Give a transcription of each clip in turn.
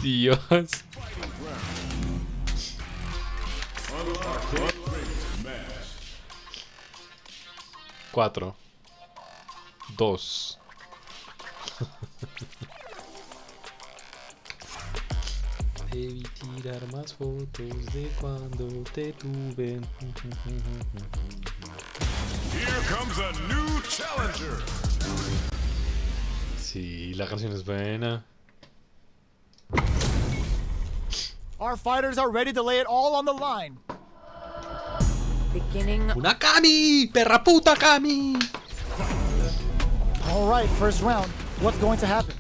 Dios. Cuatro. 2. Debí tirar más fotos de cuando te tuve. Here comes a new challenger. Sí, la canción es buena. Our fighters are ready to lay it all on the line. Beginning. ¡Una Kami! ¡Perra puta Kami! All right, first round. What's going to happen?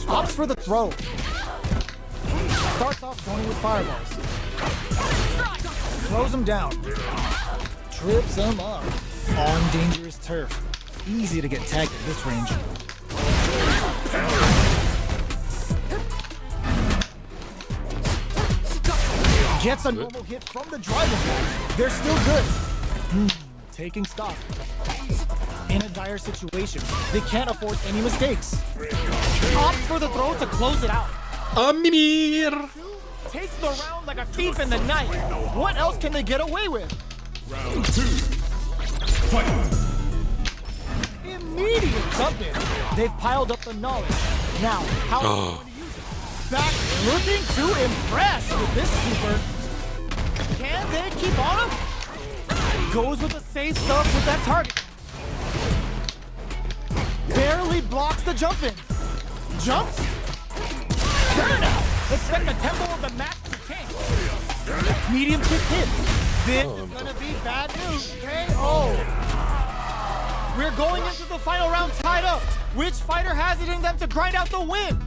Opts for the throw. Starts off Tony with fireballs. Throws him down. Trips him up. On dangerous turf. Easy to get tagged at this range. Gets a normal hit from the driving back. They're still good. Taking stock. In a dire situation, they can't afford any mistakes. Opts for the throw to close it out. Amir! Takes the round like a thief in the night. What else can they get away with? Round 2. Fight. Immediate jump in. They've piled up the knowledge. Now, how are they going to use it? Back looking to impress with this keeper. Can they keep on him? Goes with the safe stuff with that target. Barely blocks the jump in. Jumps. Burnout. Expect the tempo of the match to change. Medium kick hit. This is gonna be bad news. KO. We're going into the final round tied up. Which fighter has it in them to grind out the win?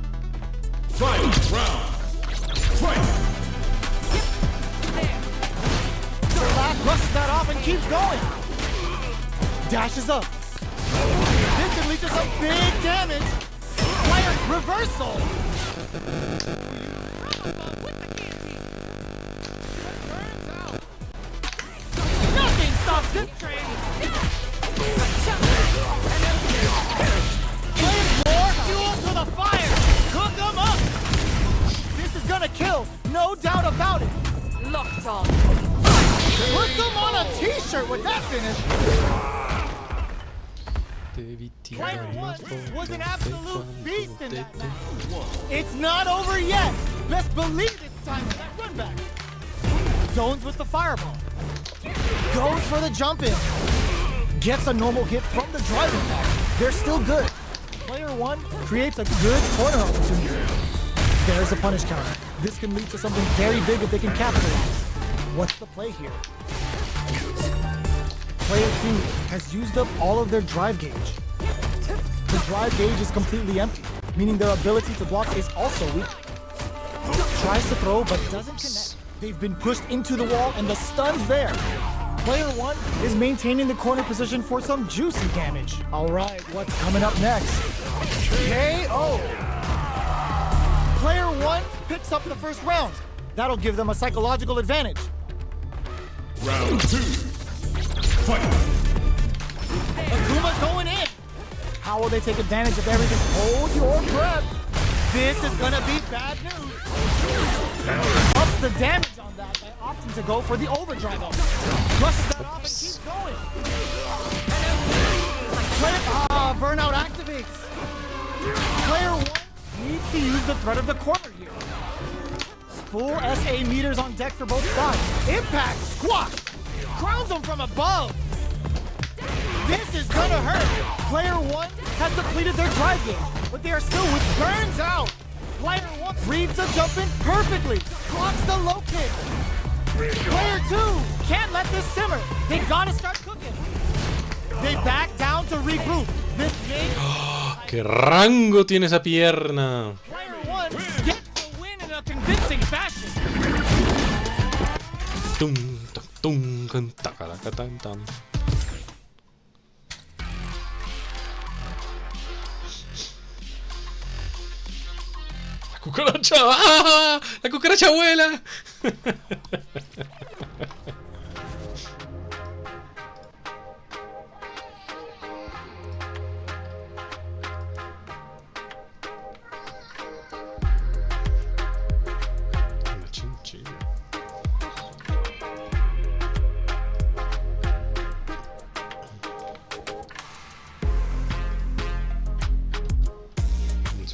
Final round. Fight. The last brushes that off and keeps going. Dashes up. This could lead to some big damage. Player reversal. Nothing stops this train. Playing more fuel to the fire. Cook them up. This is gonna kill, no doubt about it. Locked on. Put them on a t-shirt with that finish. Player 1 was an absolute beast in that match. It's not over yet. Best believe it's time for that run back. Zones with the fireball. Goes for the jump in. Gets a normal hit from the driving back. They're still good. Player 1 creates a good corner opportunity. There's a punish counter. This can lead to something very big if they can capitalize. What's the play here? Player 2 has used up all of their drive gauge. The drive gauge is completely empty, meaning their ability to block is also weak. Tries to throw but doesn't connect. They've been pushed into the wall and the stun's there. Player 1 is maintaining the corner position for some juicy damage. All right, what's coming up next? KO! Player 1 picks up the first round. That'll give them a psychological advantage. Round 2. Fight. AKUMA's going in. How will they take advantage of everything? Hold your breath. This is gonna be bad news. Ups the damage on that by opting to go for the overdrive up. Brushes that off and keeps going. Burnout activates. Player 1 needs to use the threat of the corner here. Full SA meters on deck for both sides. Impact squat. Crowns him from above. This is gonna hurt. Player 1 has depleted their drive gauge, but they are still with burns out. Player 1 reads the jump in perfectly. Blocks the low kick. Player 2 can't let this simmer. They gotta start cooking. They back down to regroup. This game. ¡Qué rango tiene esa pierna! Player 1 gets the win in a convincing fashion. Tum, tum, tum, tacaraca, tam, tam. ¡La cucaracha! ¡Ah! ¡La cucaracha vuela!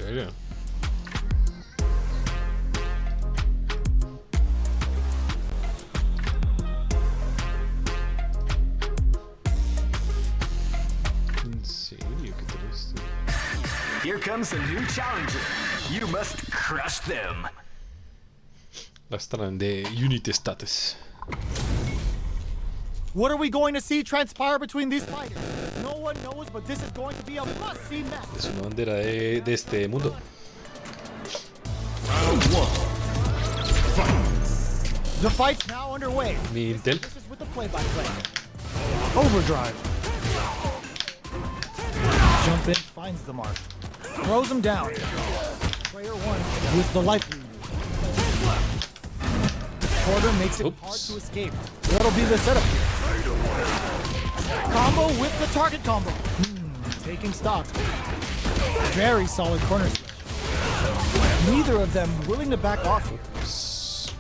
serio? ¿En serio? Qué triste. Here comes a new challenger. You must crush them. La estarán de Unity Status. What are we going to see transpire between these fighters? No one knows, but this is going to be a must-see match. Es una bandera de este mundo. Round one. Fight. The fight's now underway. Mi Intel. This is with the play-by-play. Overdrive. Jump in, finds the mark. Throws him down. Player one with the life lead. Quarter makes it hard to escape. What'll be the setup here? Combo with the target combo. Taking stock. Very solid corner smash. Neither of them willing to back off here.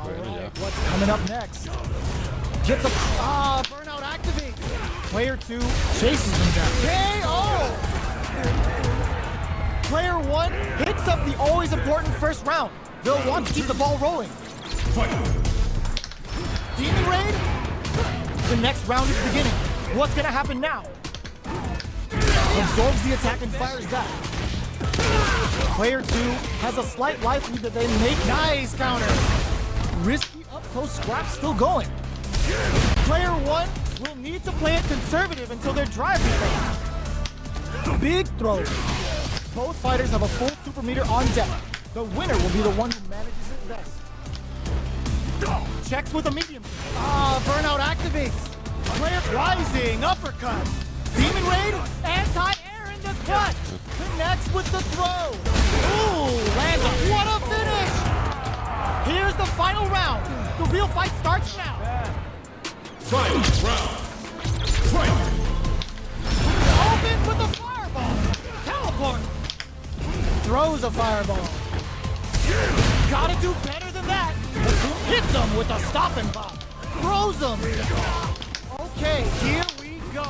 Bueno, ya. What's coming up next? Gets a burnout activates. Player two chases him down. KO! Player one hits up the always important first round. They'll want to keep the ball rolling. Fight. Demon Raid? The next round is beginning. What's gonna happen now? Absorbs the attack and fires that. Player two has a slight life lead that they make. Nice counter. Risky up close scrap still going. Player one will need to play it conservative until their drive is ready. Big throw. Both fighters have a full super meter on deck. The winner will be the one who manages it best. Checks with a medium. Burnout activates. Player rising, uppercut. Demon Raid, anti-air in the cut. Connects with the throw. Ooh, lands a, what a finish. Here's the final round. The real fight starts now. Final round. Fight. Open with a fireball. Teleport. Throws a fireball. Gotta do better than that. Hits him with a stop and pop. Throws him. Okay, here we go.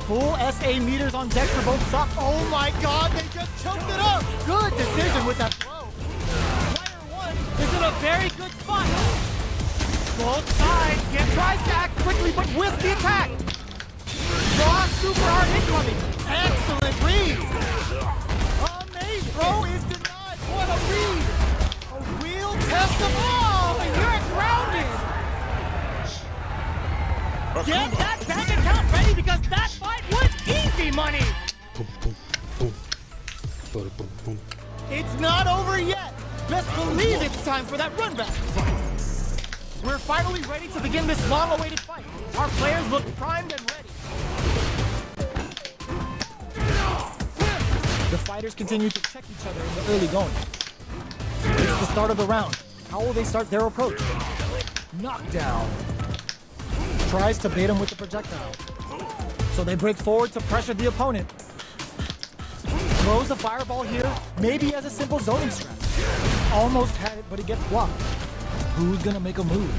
Full SA meters on deck for both sides. Oh my god, they just choked it up. Good decision with that throw. Player one is in a very good spot. Both sides tries to act quickly, but with the attack. Raw super hard incoming. Excellent read. Amazing throw is denied. What a read. A real test of all, and you're grounded. Get that bank account ready because that fight was easy money. Boom, boom, boom. Boom, boom, boom. It's not over yet. Best believe it's time for that run back. We're finally ready to begin this long-awaited fight. Our players look primed and ready. The fighters continue to check each other in the early going. It's the start of the round. How will they start their approach? Knockdown. Tries to bait him with the projectile. So they break forward to pressure the opponent. Throws a fireball here, maybe as a simple zoning strat. Almost had it, but it gets blocked. Who's gonna make a move?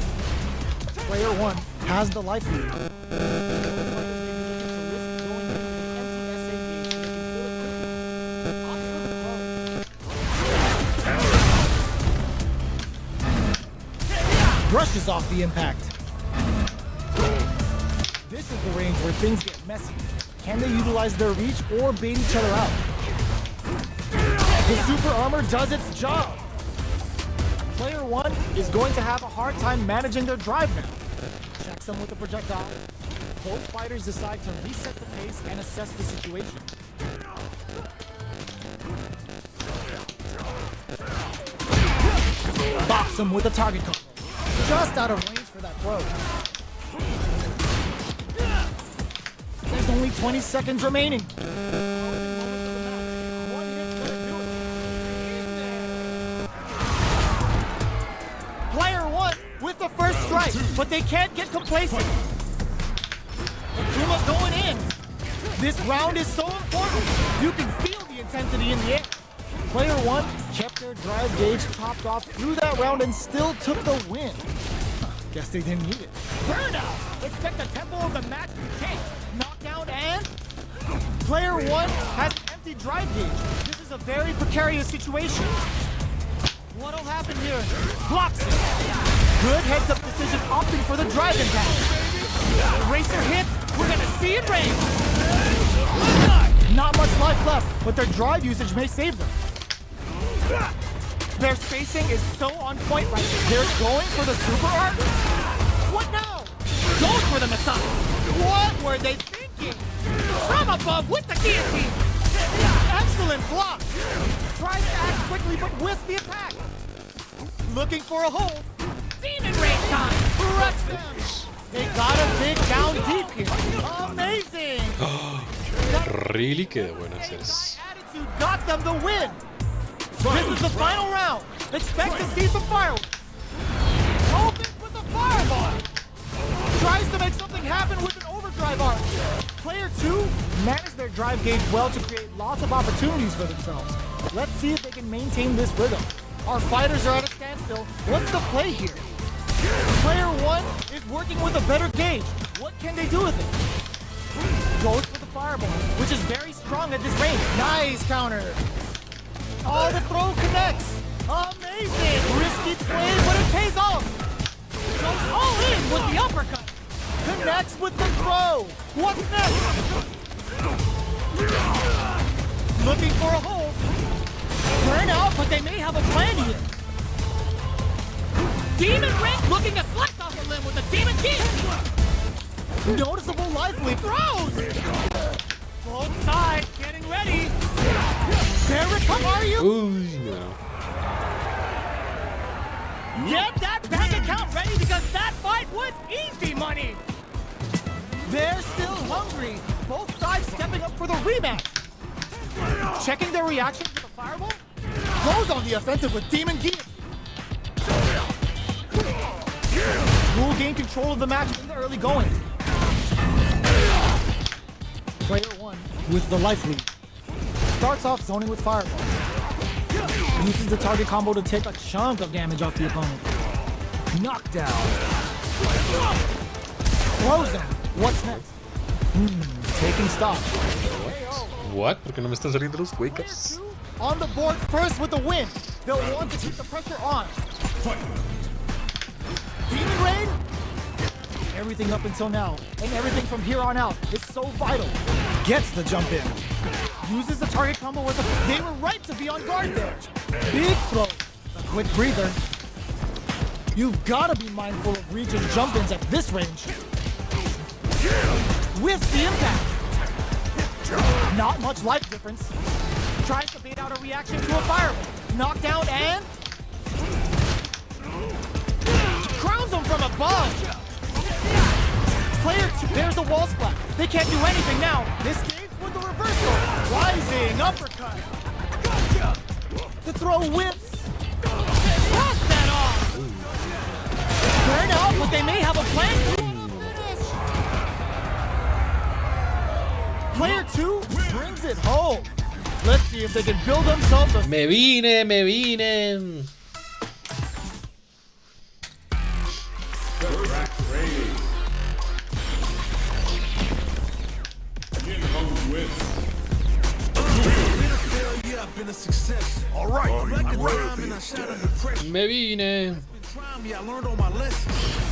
Player one has the life lead. Brushes off the impact. This is the range where things get messy. Can they utilize their reach or bait each other out? The super armor does its job. Player one is going to have a hard time managing their drive now. Checks them with the projectile. Both fighters decide to reset the pace and assess the situation. Box him with a target combo. Just out of range for that throw. There's only 20 seconds remaining. Player one with the first strike, but they can't get complacent. AKUMA's going in. This round is so important. You can feel the intensity in the air. Player one kept their drive gauge topped off through that round and still took the win. Guess they didn't need it. Burnout! Expect the tempo of the match to change. Knockdown and... Player one has an empty drive gauge. This is a very precarious situation. What'll happen here? Blocks it. Good heads-up decision, opting for the drive impact. Racer hits. We're gonna see it rain. Not much life left, but their drive usage may save them. Their spacing is so on point right now. They're going for the super art? What now? Going for the massage. What were they thinking? From above with the guillotine. Excellent block. Tries to act quickly, but whiffs the attack. Looking for a hold. Demon Rain time. Wrecks them. They got a big down deep here. Amazing. Really qué bueno hacer eso. Attitude got them the win. This is the final round. Expect to see some fireworks. Open with a fireball. Tries to make something happen with an overdrive arc. Player 2 managed their drive gauge well to create lots of opportunities for themselves. Let's see if they can maintain this rhythm. Our fighters are at a standstill. What's the play here? Player 1 is working with a better gauge. What can they do with it? Goes for the fireball, which is very strong at this range. Nice counter. Oh, the throw connects. Amazing. Risky play, but it pays off. Goes all in with the uppercut. Connects with the throw. What's next? Looking for a hold. Burn out, but they may have a plan here. Demon Ring looking to slice off a limb with a demon key. Noticeable life leap throws. Both sides getting ready. There it come, are you? Uy, no. Get that bank account ready because that fight was easy money. They're still hungry. Both sides stepping up for the rematch. Checking their reactions with a fireball. Goes on the offensive with Demon Gear. Will gain control of the match in the early going. Player 1 with the life lead. Starts off zoning with fireball. Uses the target combo to take a chunk of damage off the opponent. Knockdown. Frozen. What's next? Taking stock. What? ¿Por qué no me están saliendo los wake-ups? On the board first with the win. They'll want to keep the pressure on. Demon Rain? Everything up until now, and everything from here on out is so vital. Gets the jump in. Uses the target combo with a... They were right to be on guard there. Big throw. A quick breather. You've got to be mindful of reach and jump-ins at this range. With the impact. Not much life difference. Tries to bait out a reaction to a fireball. Knockdown and... crowns him from above. Player 2, there's the wall splat. They can't do anything now. This game with the reversal. Rising uppercut. The throw whips. Cross that off. Burn out, but they may have a plan. Player 2 brings it home. Let's see if they can build themselves a... Me vine. Been a success. All right, Me vine. I learned all my lessons.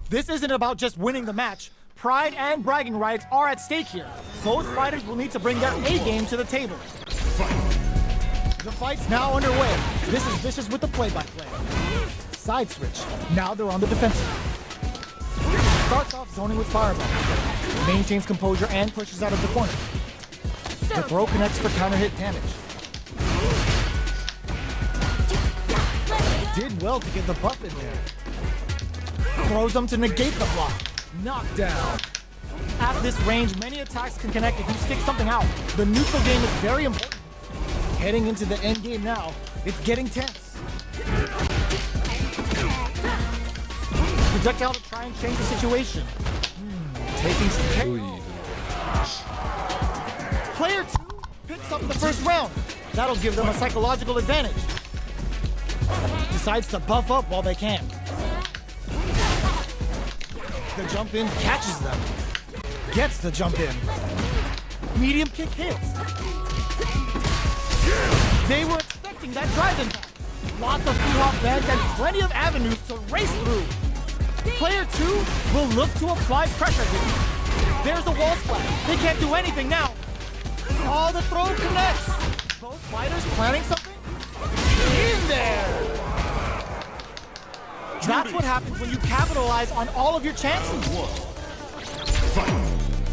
This isn't about just winning the match. Pride and bragging rights are at stake here. Both fighters will need to bring their A game to the table. The fight's now underway. This is Vicious with the play-by-play. Side switch. Now they're on the defensive. Starts off zoning with fireball. Maintains composure and pushes out of the corner. The throw connects for counter hit damage. Did well to get the buff in there. Throws them to negate the block. Knockdown. At this range, many attacks can connect if you stick something out. The neutral game is very important. Heading into the end game now, it's getting tense. Projectile to try and change the situation. Taking some KO. Player 2 picks up the first round. That'll give them a psychological advantage. Decides to buff up while they can. The jump in catches them. Gets the jump in. Medium kick hits. They were expecting that drive impact. Lots of free-hop beds and plenty of avenues to race through. Player 2 will look to apply pressure here. There's a wall splash. They can't do anything now. Oh, the throw connects. Both fighters planning something? In there! That's what happens when you capitalize on all of your chances.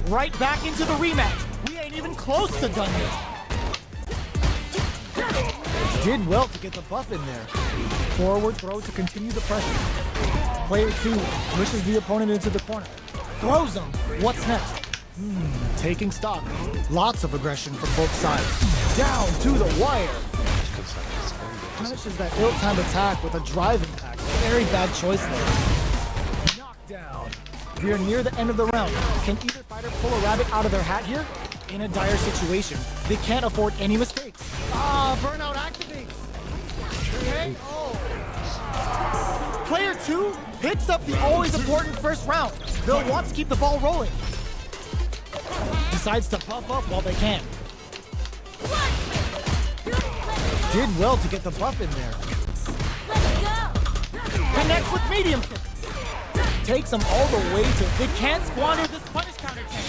Right back into the rematch. We ain't even close to done yet. Did well to get the buff in there. Forward throw to continue the pressure. Player 2 pushes the opponent into the corner. Throws him. What's next? Taking stock. Lots of aggression from both sides. Down to the wire. Punishes that ill-timed attack with a drive impact. Very bad choice there. Knockdown. We are near the end of the round. Can either fighter pull a rabbit out of their hat here? In a dire situation, they can't afford any mistakes. Burnout activates. KO. Player 2 picks up the always important first round. They'll want to keep the ball rolling. Decides to buff up while they can. Did well to get the buff in there. Connects with medium kick. Takes them all the way to... They can't squander this punish counter tank.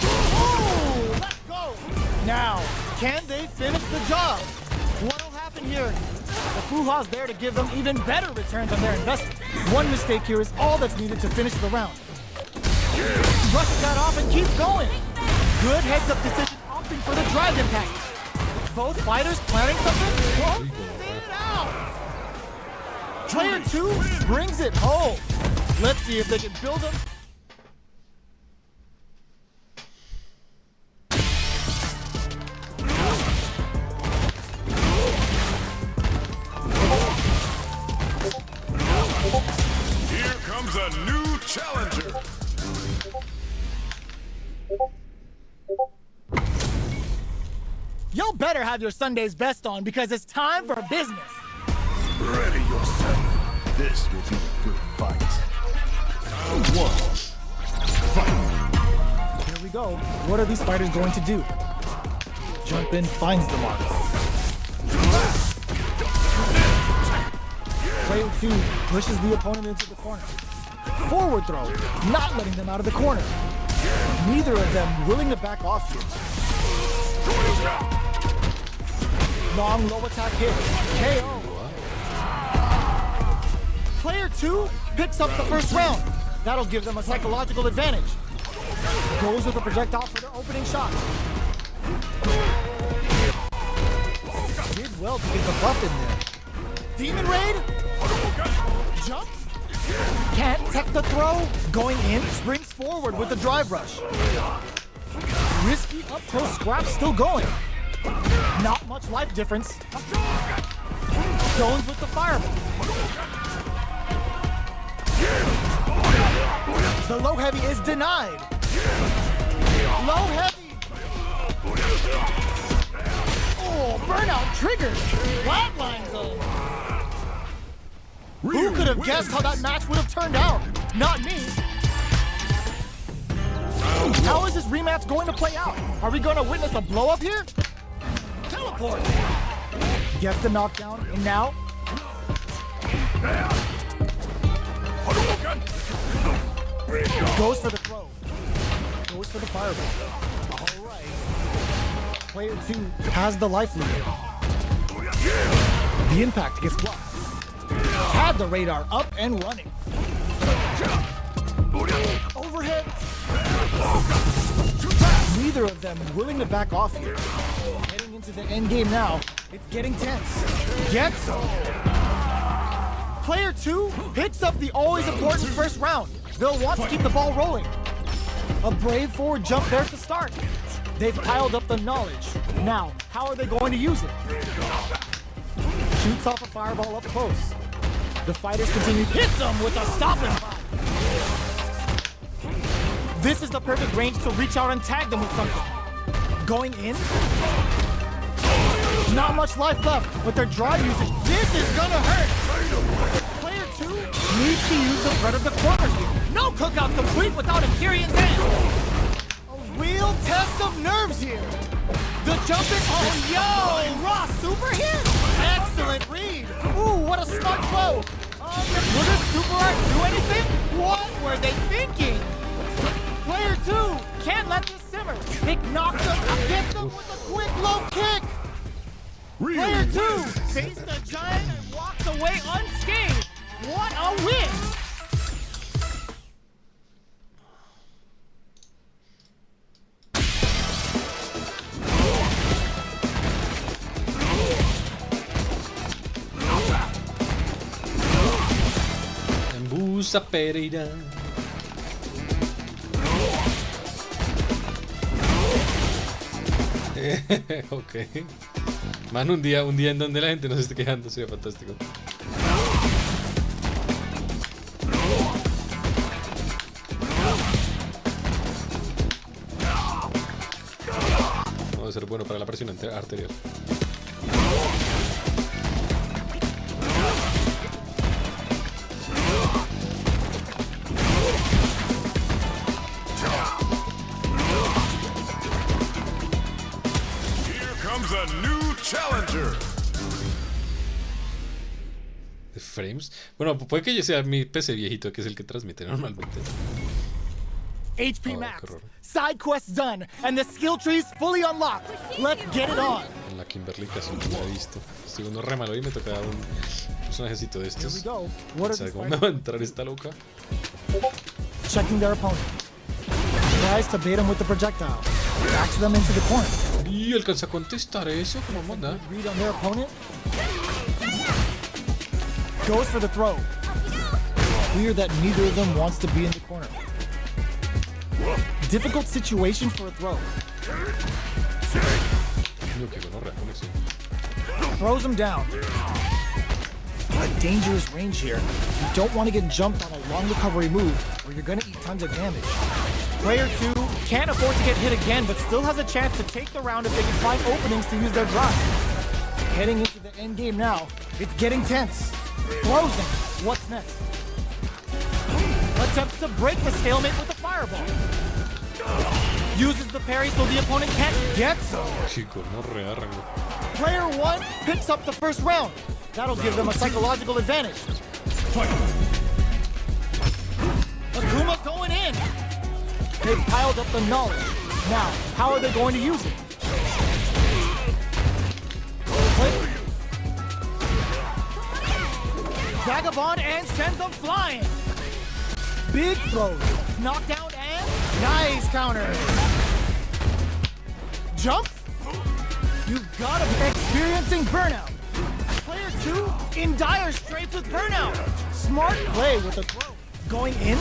Oh, let's go. Now, can they finish the job? What'll happen here? The Fuha's there to give them even better returns on their investment. One mistake here is all that's needed to finish the round. Brushes that off and keeps going. Good heads-up decision opting for the drive impact. Both fighters planning something? Close it out. Player 2 brings it home. Let's see if they can build them. Here comes a new challenger. Y'all better have your Sunday's best on because it's time for business. Ready yourself. This will be a good fight. Round 1. Fight. Here we go. What are these fighters going to do? Jump in, finds the mark. Player 2 pushes the opponent into the corner. Forward throw, not letting them out of the corner. Neither of them willing to back off here. Long low attack hit. KO. Player 2 picks up the first round. That'll give them a psychological advantage. Goes with a projectile for their opening shot. Did well to get the buff in there. Demon Raid. Jump. Can't tech the throw. Going in, springs forward with the drive rush. Risky up close scrap still going. Not much life difference. Stones with the fireball. The low heavy is denied. Low heavy. Oh, burnout triggered. Flatline zone. Who could have guessed how that match would have turned out? Not me. How is this rematch going to play out? Are we going to witness a blow up here? Teleport. Gets the knockdown, and now Goes for the throw. Goes for the fireball. All right. Player 2 has the life lead. The impact gets blocked. Had the radar up and running. Overhead. Neither of them willing to back off here. Heading into the end game now. It's getting tense. Gets some. Player 2 picks up the always important first round. They'll want to keep the ball rolling. A brave forward jump there to start. They've piled up the knowledge. Now, how are they going to use it? Shoots off a fireball up close. The fighters continue. Hits them with a stopping fire. This is the perfect range to reach out and tag them with something. Going in. Not much life left, but their drive usage. This is gonna hurt. Player 2 needs to use the threat of the corner here. No cookout complete without a Tyrion's end. A real test of nerves here. The jump is, oh yo, Ross super hit. Excellent read. Ooh, what a smart throw. Will this super art do anything? What were they thinking? Player 2 can't let this simmer. It knocks them, hits them with a quick low kick. Player 2 faced the giant and walked away unscathed. What a win! Embusa Pereira. Ok. Man, un día en donde la gente no se esté quejando sería fantástico. Va a ser bueno para la presión arterial. A new challenger. ¿De frames? Bueno, puede que yo sea mi PC viejito, que es el que transmite normalmente. HP Max, side quest done, and the skill tree's fully unlocked. Let's get it on. En la Kimberly casi no la he visto. Estoy uno re malo y me toca un personajecito de estos. ¿Sabes cómo me va a entrar esta loca? Checking their opponent. Tries to bait him with the projectile. Backs them into the corner. Y alcanza a contestar eso, ¿cómo manda? Read on their opponent. Goes for the throw. Clear that neither of them wants to be in the corner. Difficult situation for a throw. Throws him down. A dangerous range here. You don't want to get jumped on a long recovery move, or you're going to eat tons of damage. Player 2 can't afford to get hit again, but still has a chance to take the round if they can find openings to use their drive. Heading into the end game now, it's getting tense. Throws him. What's next? Attempts to break the stalemate with a fireball. Uses the parry so the opponent can't get some. Player 1 picks up the first round. That'll give them a psychological advantage. AKUMA going in. They've piled up the knowledge. Now, how are they going to use it? Vagabond and sends them flying. Big throws. Knockdown and nice counter. Jump. You've got to be experiencing burnout. Player 2 in dire straits with burnout. Smart play with the throw. Going in,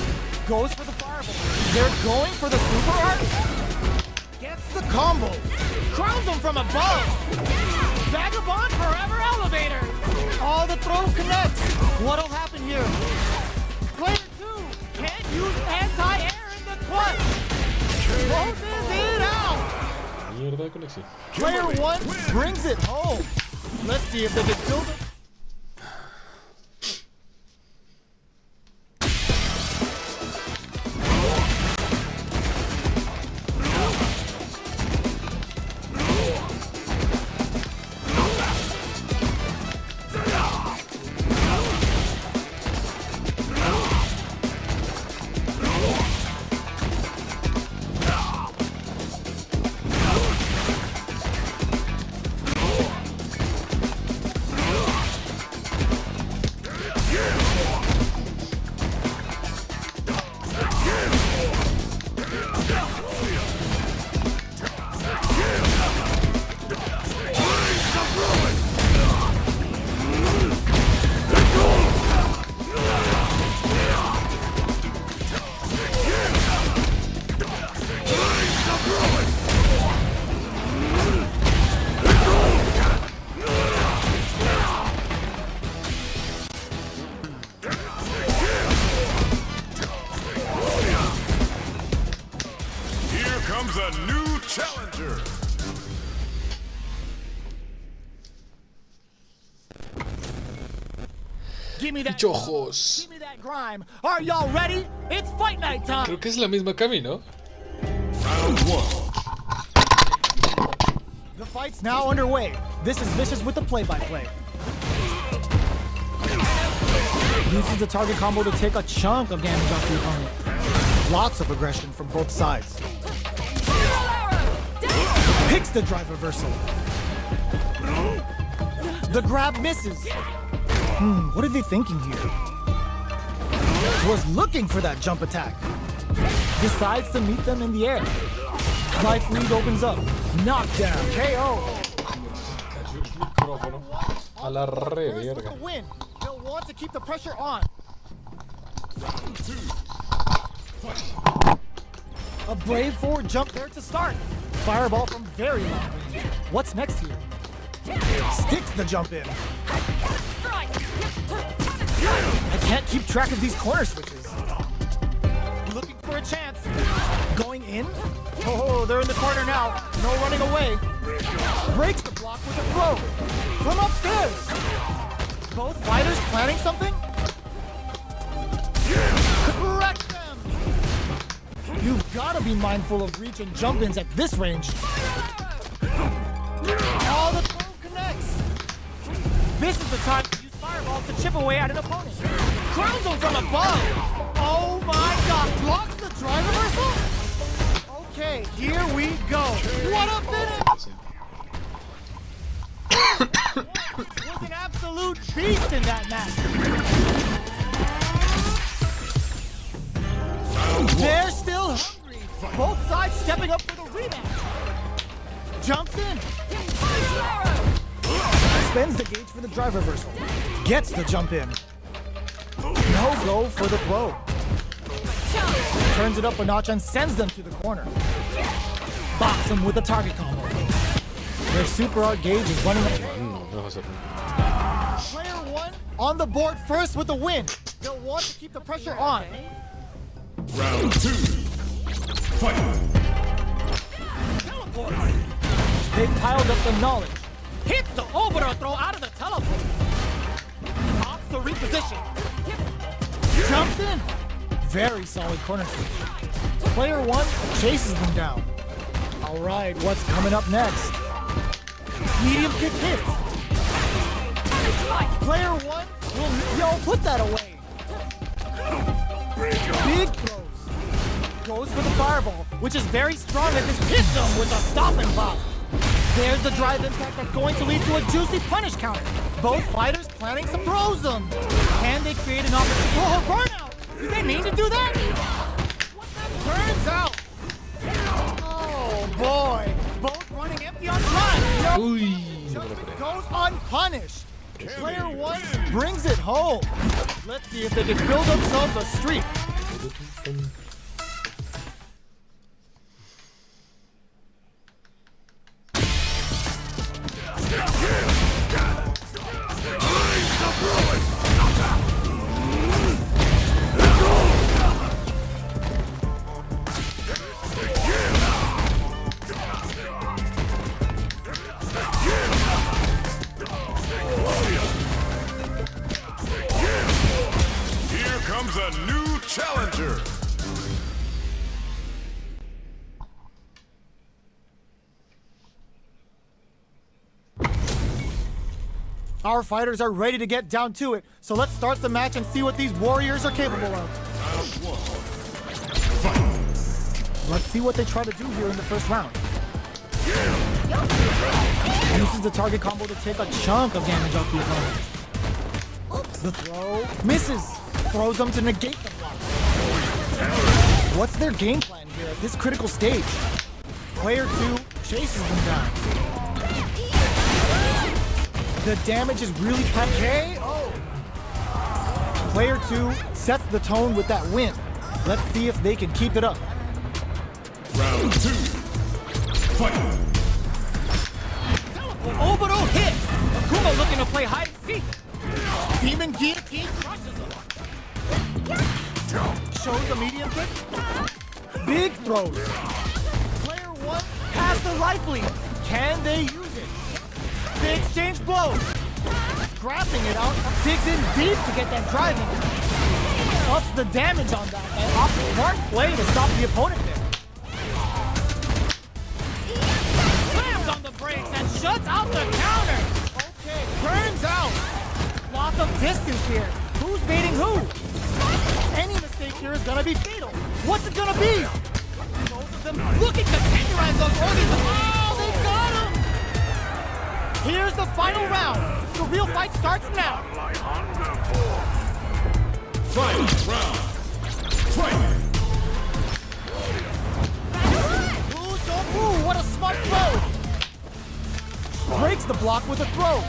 goes for the fireball. They're going for the super art. Gets the combo. Crowns him from above. Vagabond forever elevator. All the throw connects. What'll happen here? Player 2 can't use anti-air in the clutch. Closes it out. Player 1 brings it home. Let's see if they can build it. Give me that. Pichojos. Give me that grime. Are y'all ready? It's fight night time. Creo que es la misma Cami, ¿no? Round 1. The fight's now underway. This is Vicious with the play-by-play. Uses the target combo to take a chunk of damage off the opponent. Lots of aggression from both sides. Picks the drive reversal. The grab misses. What are they thinking here? Was looking for that jump attack. Decides to meet them in the air. Life lead opens up. Knockdown. KO. Cayó el micrófono a la reverga. Win. They'll want to keep the pressure on. A brave forward jump there to start. Fireball from very long range. What's next here? Sticks the jump in. I can't keep track of these corner switches. Looking for a chance. Going in. Oh, they're in the corner now. No running away. Breaks the block with a throw. From upstairs. Both fighters planning something? Wreck them! You've got to be mindful of reach and jump-ins at this range. All the throw connects. This is the time to use fireballs to chip away at an opponent. Crown zone from above. Oh my God! Blocks the drive reversal? Okay, here we go. What a finish! Was an absolute beast in that match. They're still hungry. Both sides stepping up for the rematch. Jumps in. Spends the gauge for the drive reversal. Gets the jump in. No go for the throw. Turns it up a notch and sends them to the corner. Box them with a target combo. Their super hard gauge is running up. Player 1 on the board first with the win. They'll want to keep the pressure on. Round 2. Fight. Teleport. They've piled up the knowledge. Hits the Obero throw out of the teleport. Opts to reposition. Jumps in. Very solid corner switch. Player 1 chases them down. All right, what's coming up next? Medium kick hits. Player 1 will put that away. Big throws. Goes for the fireball, which is very strong and just hits them with a stop and pop. There's the drive impact that's going to lead to a juicy punish counter. Both fighters planning to throw them. Can they create an opportunity? Oh, burnout! Did they mean to do that? Turns out. Oh boy. Both running empty on time. Judgment goes unpunished. Player 1 brings it home. Let's see if they can build themselves a streak. Here comes a new challenger. Our fighters are ready to get down to it, so let's start the match and see what these warriors are capable of. Let's see what they try to do here in the first round. Uses the target combo to take a chunk of damage off the opponent. The throw misses. Throws them to negate the block. What's their game plan here at this critical stage? Player 2 chases them down. The damage is really packed. KO. Player 2 sets the tone with that win. Let's see if they can keep it up. Round 2. Fight. Obero hit. AKUMA looking to play hide and seek. Demon guillotine crushes him. Shows the medium kick. Big throws. Player 1 has the life lead. Can they use it? They exchange blows. Scrapping it out, digs in deep to get that driving. Ups the damage on that, and off the smart play to stop the opponent there. Slams on the brakes and shuts out the counter. Okay, burns out. Lots of distance here. Who's baiting who? Any mistake here is gonna be fatal. What's it gonna be? Both of them looking to tenderize those organs. Oh, they got him! Here's the final round. The real fight starts now. Fight round. Fight. Ooh, don't move. What a smart throw. Breaks the block with a throw.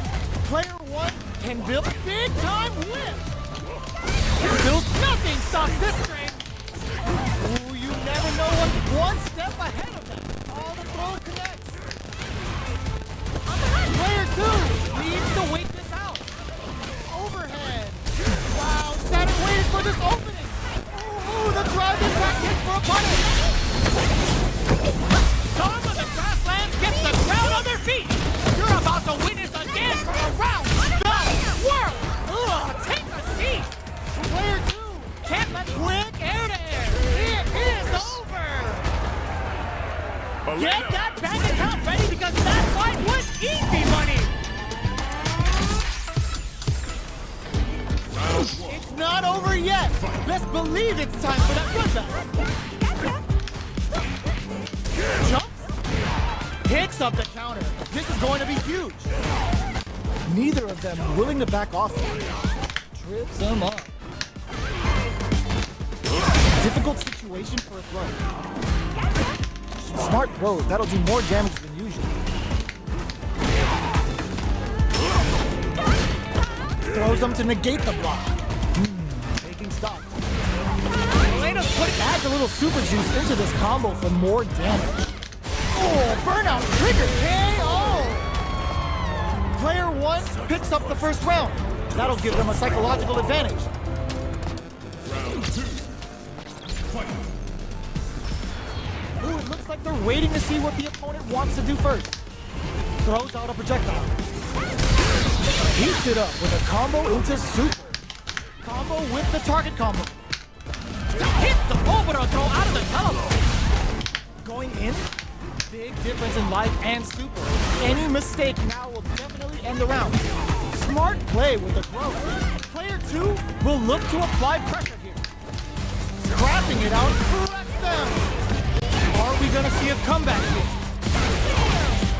Player one can build a big time whip. Still nothing stops this train. Ooh, you never know what's one step ahead of them. All the throw connects. Player two needs to wait this out. Overhead. Wow, sat and waited for this opening. Ooh, the drive impact hit for a punish. Some of the grasslands gets the crowd on their feet. You're about to witness a dance from around the world. Ugh, take a seat. Player two can't let quick air to air. It is over. Get that bank account ready because that fight was easy money. It's not over yet. Let's believe it's time for that bloodbath. Jumps. Picks up the counter. This is going to be huge. Neither of them willing to back off. Trips them up. Difficult situation for a throw. Smart throw. That'll do more damage than usual. Throws them to negate the block. Taking stock. Adds a little super juice into this combo for more damage. Oh, burnout trigger KO! Player one picks up the first round. That'll give them a psychological advantage. Round two. Fight. Ooh, it looks like they're waiting to see what the opponent wants to do first. Throws out a projectile. Heats it up with a combo into super. Combo with the target combo. Hits the overall throw out of the telephone. Going in. Big difference in life and super. Any mistake now will definitely end the round. Smart play with the throw. Player two will look to apply pressure here. Scrapping it out, corrects them. Are we gonna see a comeback here?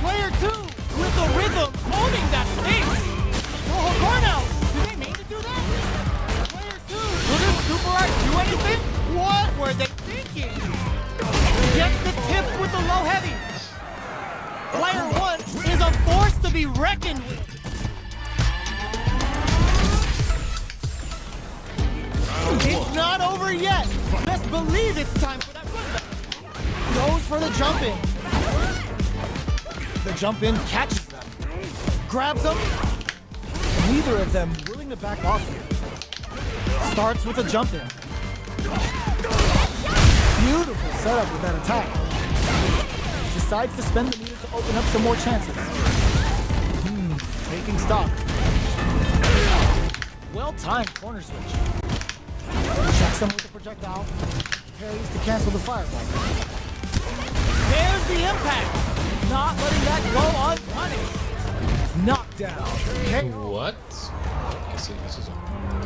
Player two with the rhythm, owning that space. Oh, burnout! Did they mean to do that? Player two, will this super art do anything? What were they thinking? Gets the tips with the low heavy. Player one is a force to be reckoned with. It's not over yet. Let's believe it's time for that runback. Goes for the jump in. The jump in catches them. Grabs them. Neither of them willing to back off here. Starts with a jump in. Beautiful setup with that attack. Decides to spend the meter to open up some more chances. Taking stock. Well-timed corner switch. Checks him with the projectile. Parries to cancel the fireball. There's the impact. Not letting that go unpunished. Knockdown. What? This is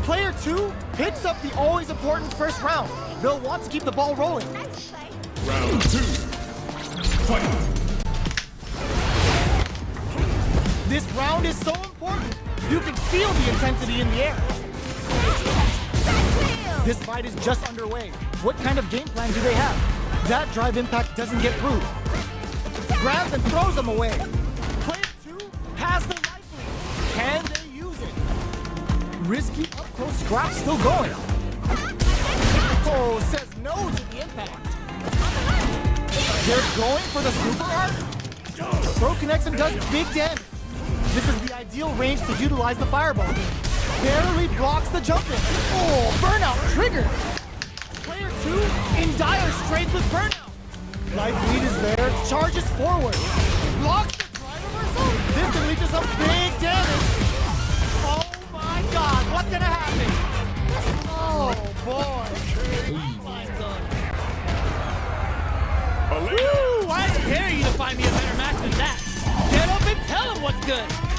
Player two picks up the always important first round. They'll want to keep the ball rolling. Round two. Fight. This round is so important. You can feel the intensity in the air. This fight is just underway. What kind of game plan do they have? That drive impact doesn't get through. Grabs and throws them away. Player two has the life lead. Can they use it? Risky up-close scrap still going. Oh, says no to the impact. They're going for the super art. Throw connects and does big damage. This is the ideal range to utilize the fireball. Barely blocks the jump in. Oh, burnout trigger. Player two in dire straits with burnout. Life lead is there, charges forward. Blocks the drive reversal. This unleashes some big damage. All good.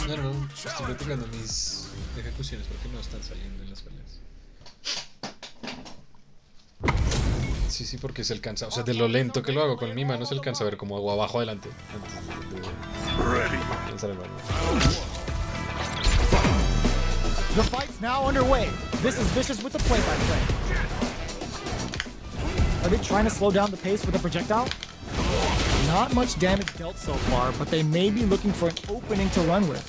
No, no, estoy practicando mis ejecuciones porque no están saliendo en las peleas. Sí, sí, porque se alcanza, o sea, de lo lento que lo hago con mi mano se alcanza a ver como hago abajo adelante antes de lanzar el balón. The fight's now underway. This is Vicious with the play-by-play. Are they trying to slow down the pace with a projectile? Not much damage dealt so far, but they may be looking for an opening to run with.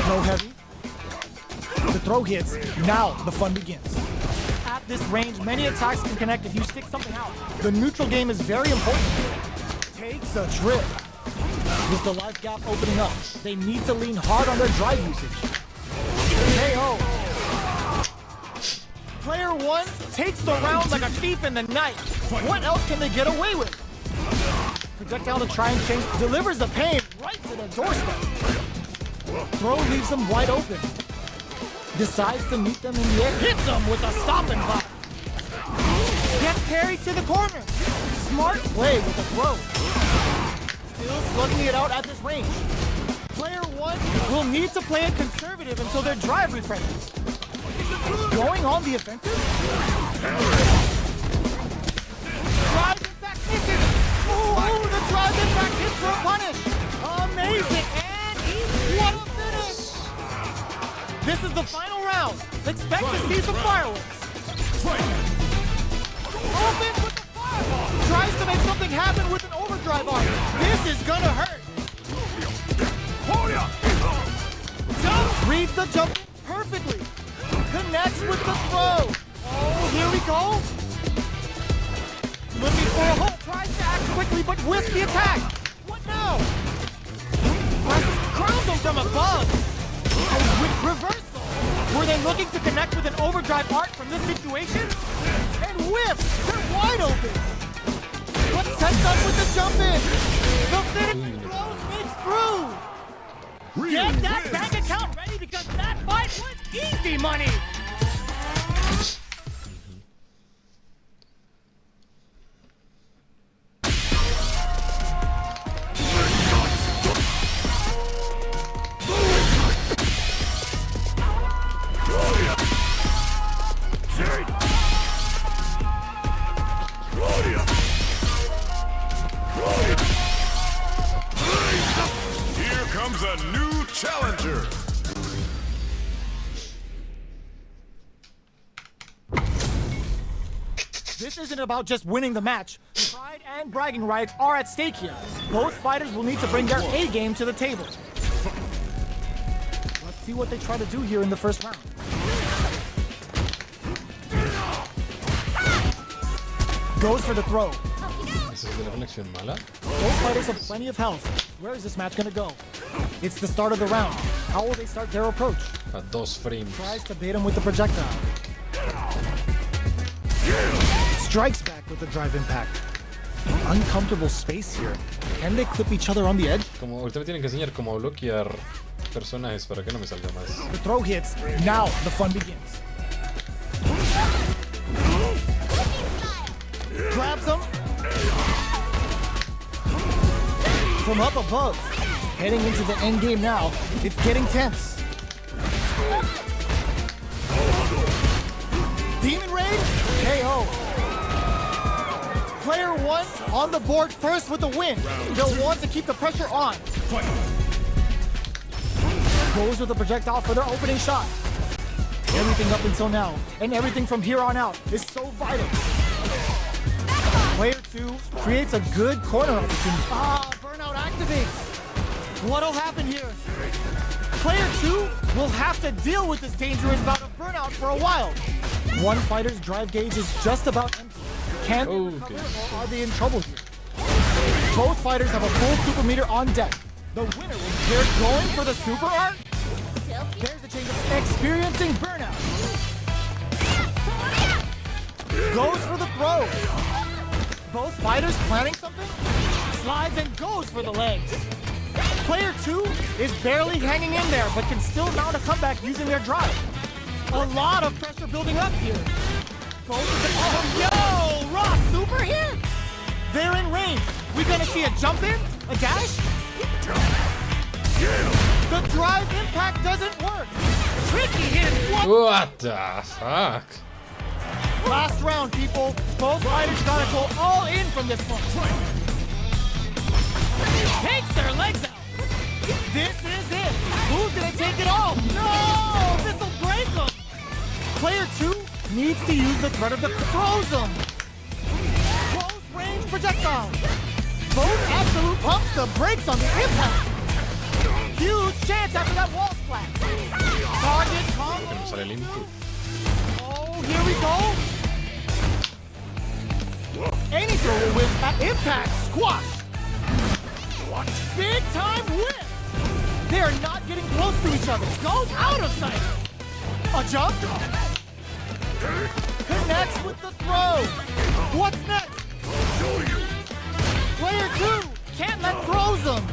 No heavy. The throw hits. Now the fun begins. At this range, many attacks can connect if you stick something out. The neutral game is very important. Takes a trip. With the life gap opening up, they need to lean hard on their drive usage. KO. Player one takes the round like a thief in the night. What else can they get away with? Projectile to try and change delivers the pain right to the doorstep. Throw leaves them wide open. Decides to meet them in the air. Hits them with a stopping block. Gets carried to the corner. Smart play with the throw. Still slugging it out at this range. Player one will need to play it conservative until their drive refreshes. Going on the offensive? Drive impact misses! Ooh, the drive impact hits for a punish! Amazing! And what a finish! This is the final round. Expect to see some fireworks. Open with the fireball! Tries to make something happen with an overdrive arm. This is gonna hurt! Jump! Reads the jump perfectly! Connects with the throw. Oh, here we go. Looking for a hole. Tries to act quickly, but whiffs the attack. What now? Crowns him from above. A quick reversal. Were they looking to connect with an overdrive art from this situation? And whiffs. They're wide open. But sets up with the jump in. The finishing throw sneaks through. Get that bank account ready because that fight was easy money! Here comes a new challenger. This isn't about just winning the match. Pride and bragging rights are at stake here. Both fighters will need to bring their A game to the table. Let's see what they try to do here in the first round. Goes for the throw. ¿Esa es de la conexión mala? Both fighters have plenty of health. Where is this match gonna go? It's the start of the round. How will they start their approach? A 2 frames. Tries to bait him with the projectile. Strikes back with the drive impact. Uncomfortable space here. Can they clip each other on the edge? Como ahorita me tienen que enseñar cómo bloquear personajes para que no me salga más. The throw hits. Now the fun begins. Grabs him. From up above. Heading into the end game now. It's getting tense. Demon Raid, KO. Player one on the board first with the win. They'll want to keep the pressure on. Goes with the projectile for their opening shot. Everything up until now, and everything from here on out is so vital. Player two creates a good corner opportunity. Burnout activates. What'll happen here? Player two will have to deal with this dangerous bout of burnout for a while. One fighter's drive gauge is just about empty. Can they recover, or are they in trouble here? Both fighters have a full super meter on deck. The winner is they're going for the super art. There's a change of experiencing burnout. Goes for the throw. Both fighters planning something. Slides and goes for the legs. Player two is barely hanging in there, but can still mount a comeback using their drive. A lot of pressure building up here. Goes to the yo, raw super here. They're in range. We gonna see a jump in, a dash. The drive impact doesn't work. Tricky hit. What the fuck? Last round, people. Both fighters gotta go all in from this one. Takes their legs out. This is it. Who's gonna take it all? No! This'll break them. Player two needs to use the threat of the throws them. Close range projectile. Both absolute pumps the brakes on the impact. Huge chance after that wall splat. Target combo. Oh, here we go. Any throw will win at impact. Squash. Big time whip. They are not getting close to each other. Goes out of sight. A jump. Connects with the throw. What's next? Player 2 can't let throws him.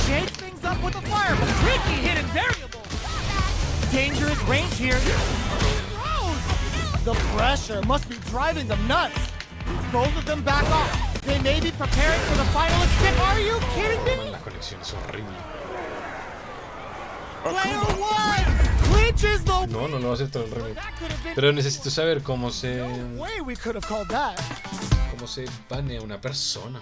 Shakes things up with a fire, but tricky hidden variable. Dangerous range here. Throws. The pressure must be driving them nuts. Both of them back off. They may be preparing for the final escape. Are you kidding me? La conexión es horrible. Player 1 clinches the. No lo va a hacer todo el remake. Pero necesito saber cómo se Way we could have called that. banea una persona.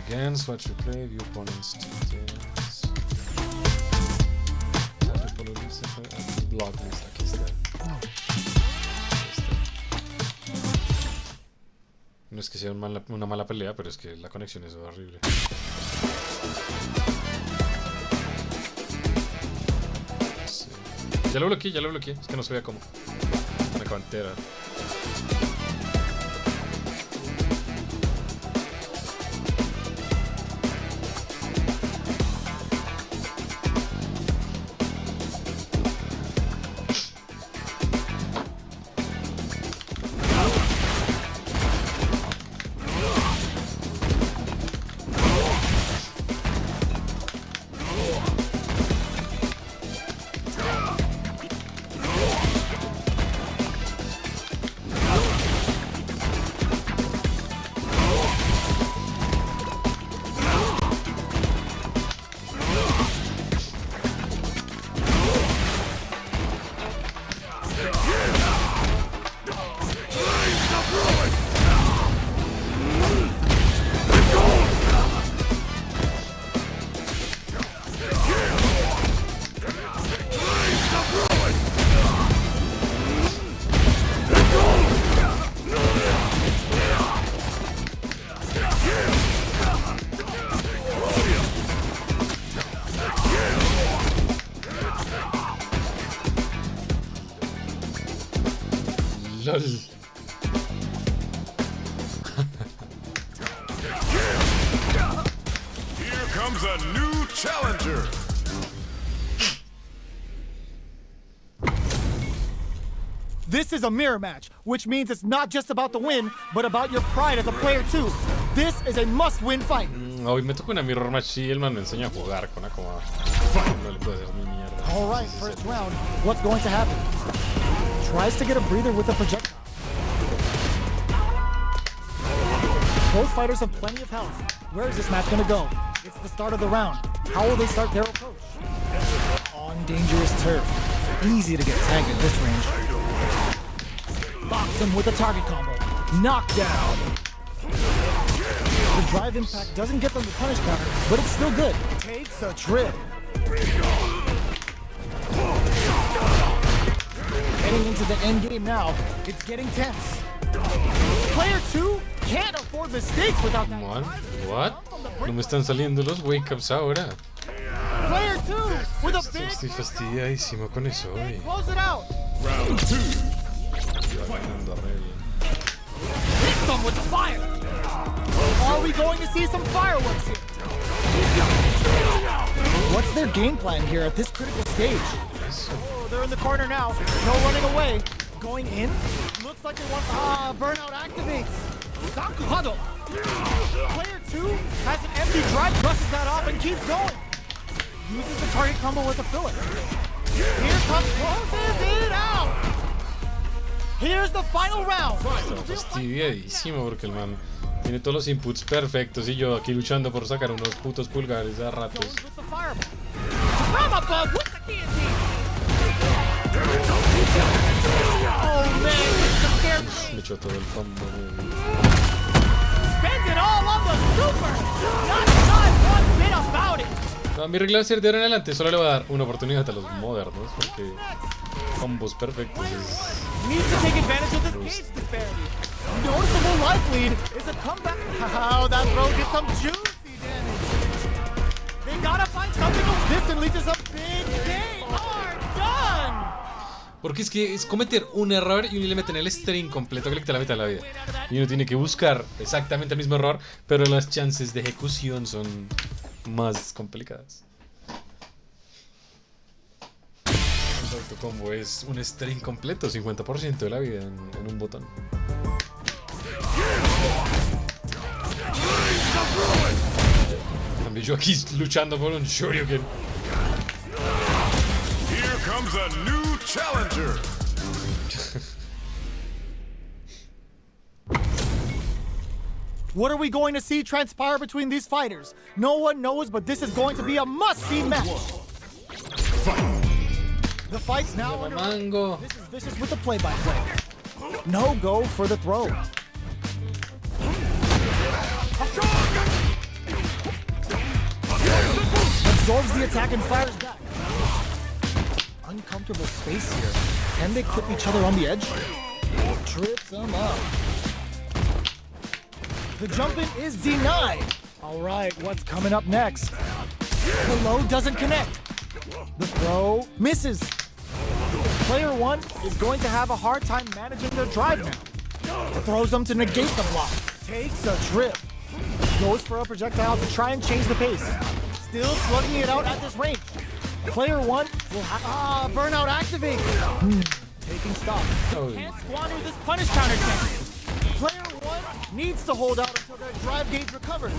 Against what you play, view opponent's details. Block list, aquí está. No es que sea una mala pelea, pero es que la conexión es horrible. Sí. Ya lo bloqueé, es que no se veía cómo. Me acabo entera. LOL. Here comes a new challenger. This is a mirror match, which means it's not just about the win, but about your pride as a player too. This is a must-win fight. Hoy me tocó una mirror match y el man me enseña a jugar con AKUMA. No le puedo hacer ni mierda. All right, first round. What's going to happen? Tries to get a breather with a projectile. Both fighters have plenty of health. Where is this match going to go? It's the start of the round. How will they start their approach? On dangerous turf. Easy to get tagged at this range. Box him with a target combo. Knockdown. The drive impact doesn't get them the punish counter, but it's still good. Takes a trip. Heading into the end game now, it's getting tense. Player 2 can't afford mistakes without that. What? No me están saliendo los wake-ups ahora. Player 2 with a big Estoy fastidiadísimo con eso hoy. close it out. Round 2. Hit them with fire. Are we going to see some fireworks here? What's their game plan here at this critical stage? Oh, they're in the corner now. No running away. Going in? Looks like they want... burnout activates. Huddle. Player 2 has an empty drive, brushes that off and keeps going. Uses the target combo with a filler. Here comes, closes it out. Here's the final round. Está fastidiadísimo porque el man tiene todos los inputs perfectos y yo aquí luchando por sacar unos putos pulgares a ratos. Goes with the fireball. From above with the guillotine. Oh man, the scare Me echó todo el combo. spends it all on the super. Not one bit about it. No, mi regla va a ser de ahora en adelante, solo le voy a dar una oportunidad a los modernos porque combos perfectos es... Needs to take advantage of this cage disparity. Noticeable life lead is a comeback. Oh, that throw did some juicy damage. They gotta find something else. This can lead to some big. They are done. Porque es que es cometer un error y uno le meten el string completo que le quita la mitad de la vida. Y uno tiene que buscar exactamente el mismo error, pero las chances de ejecución son más complicadas. El autocombo es un string completo, 50% de la vida en un botón. También yo aquí luchando por un Shoryuken. Here comes a new challenger. What are we going to see transpire between these fighters? No one knows, but this is going to be a must-see match. The fight's now underway. Mango. This is vicious with the play-by-play. No go for the throw. Absorbs the attack and fires back. Uncomfortable space here. Can they clip each other on the edge? Trips them up. The jump in is denied. All right, what's coming up next? The low doesn't connect. The throw misses. Player one is going to have a hard time managing their drive now. Throws them to negate the block. Takes a trip. Goes for a projectile to try and change the pace. Still slugging it out at this range. Player one will have burnout activate. Taking stock. Can't squander this punish counter chance. Player one needs to hold out until their drive gauge recovers.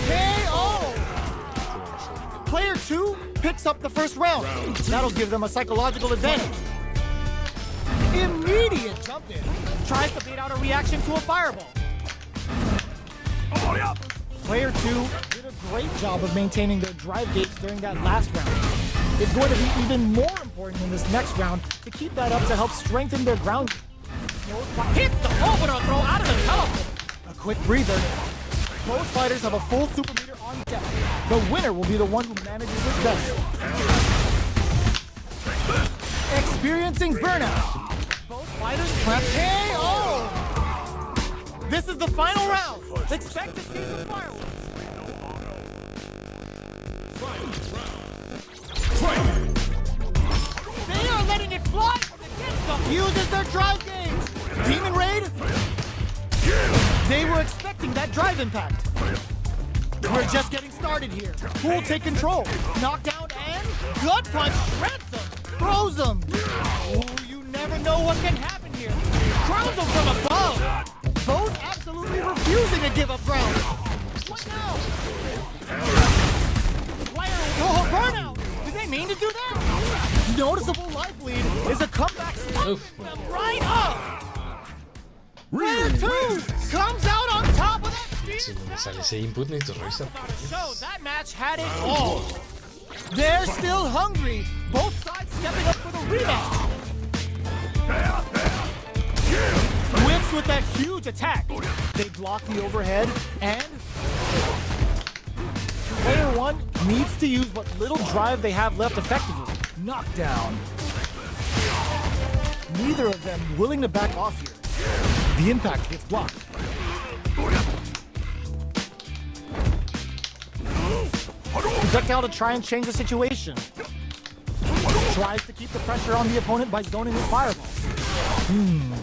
KO! Player two picks up the first round. That'll give them a psychological advantage. Immediate jump in. Tries to bait out a reaction to a fireball. Player two did a great job of maintaining their drive gauge during that last round. It's going to be even more important in this next round to keep that up to help strengthen their ground. Hits the opener throw out of the teleport. A quick breather. Both fighters have a full super meter on deck. The winner will be the one who manages it best. Experiencing burnout. Both fighters clap KO. This is the final round. Expect to see some fireworks. They are letting it fly from the get-go. Uses their drive gauge. Demon Raid? They were expecting that drive impact. We're just getting started here. Who will take control? Knockdown and gut punch shreds them. Throws them. Oh, you never know what can happen here. Crowns them from above. Both absolutely refusing to give up ground. What now? Oh, burnout! Did they mean to do that? Noticeable life lead is a comeback them right up. Player two comes out on top of that. Si no me sale ese input, necesito revisar. So that match had it all. They're still hungry. Both sides stepping up for the rematch. Whips with that huge attack. They block the overhead and player one needs to use what little drive they have left effectively. Knockdown. Neither of them willing to back off here. The impact gets blocked. Projectile to try and change the situation. Tries to keep the pressure on the opponent by zoning with fireball.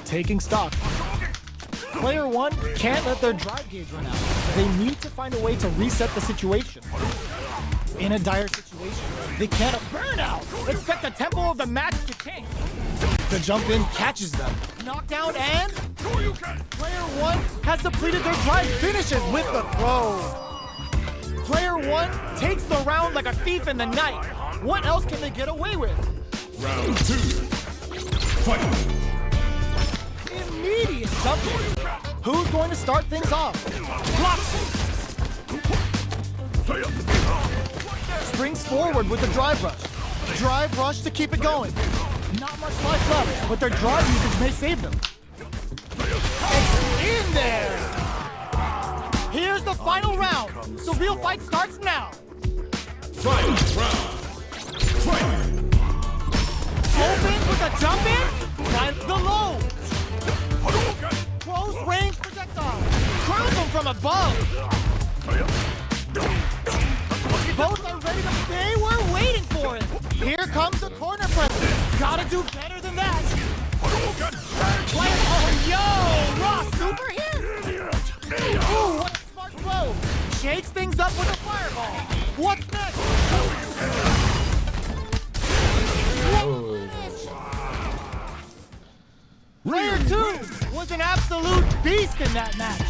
Taking stock. Player one can't let their drive gauge run out. They need to find a way to reset the situation. In a dire situation, they can't burn out. Expect the tempo of the match to change. The jump in catches them. Knockdown and player one has depleted their drive, finishes with the throw. Player one takes the round like a thief in the night. What else can they get away with? Round two. Fight. Immediate jump in. Who's going to start things off? Blocks it. Springs forward with the drive rush. Drive rush to keep it going. Not much life left, but their drive usage may save them. It's in there! Here's the final round. The real fight starts now. Fight round. Fight. Opens with a jump in. Finds the low. Close range projectile. Crowns them from above. Both are ready to. They were waiting for it. Here comes the corner presser. Gotta do better than that. Oh, yo! Ross super hit. Ooh, what a smart throw. Shakes things up with a fireball. What's next? Player 2 was an absolute beast in that match.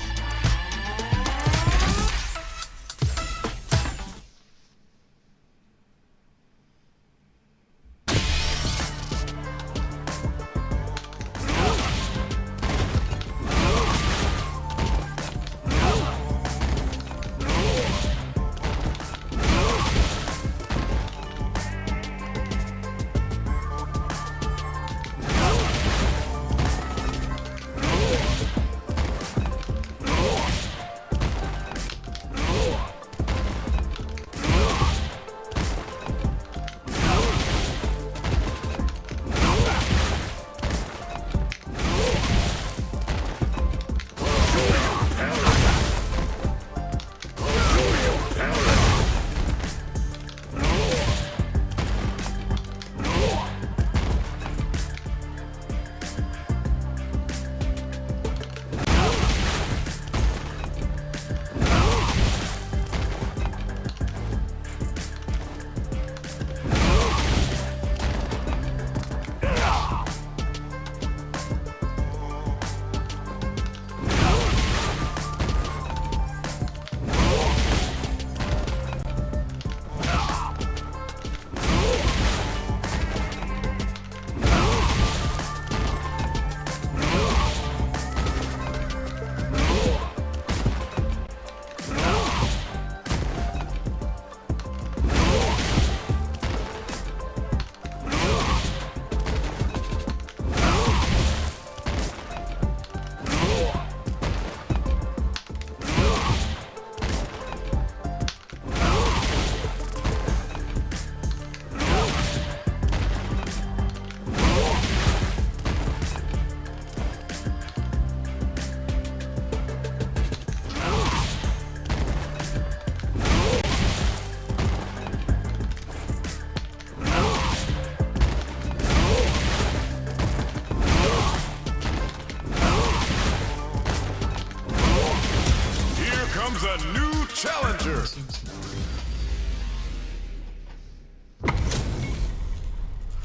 A new challenger.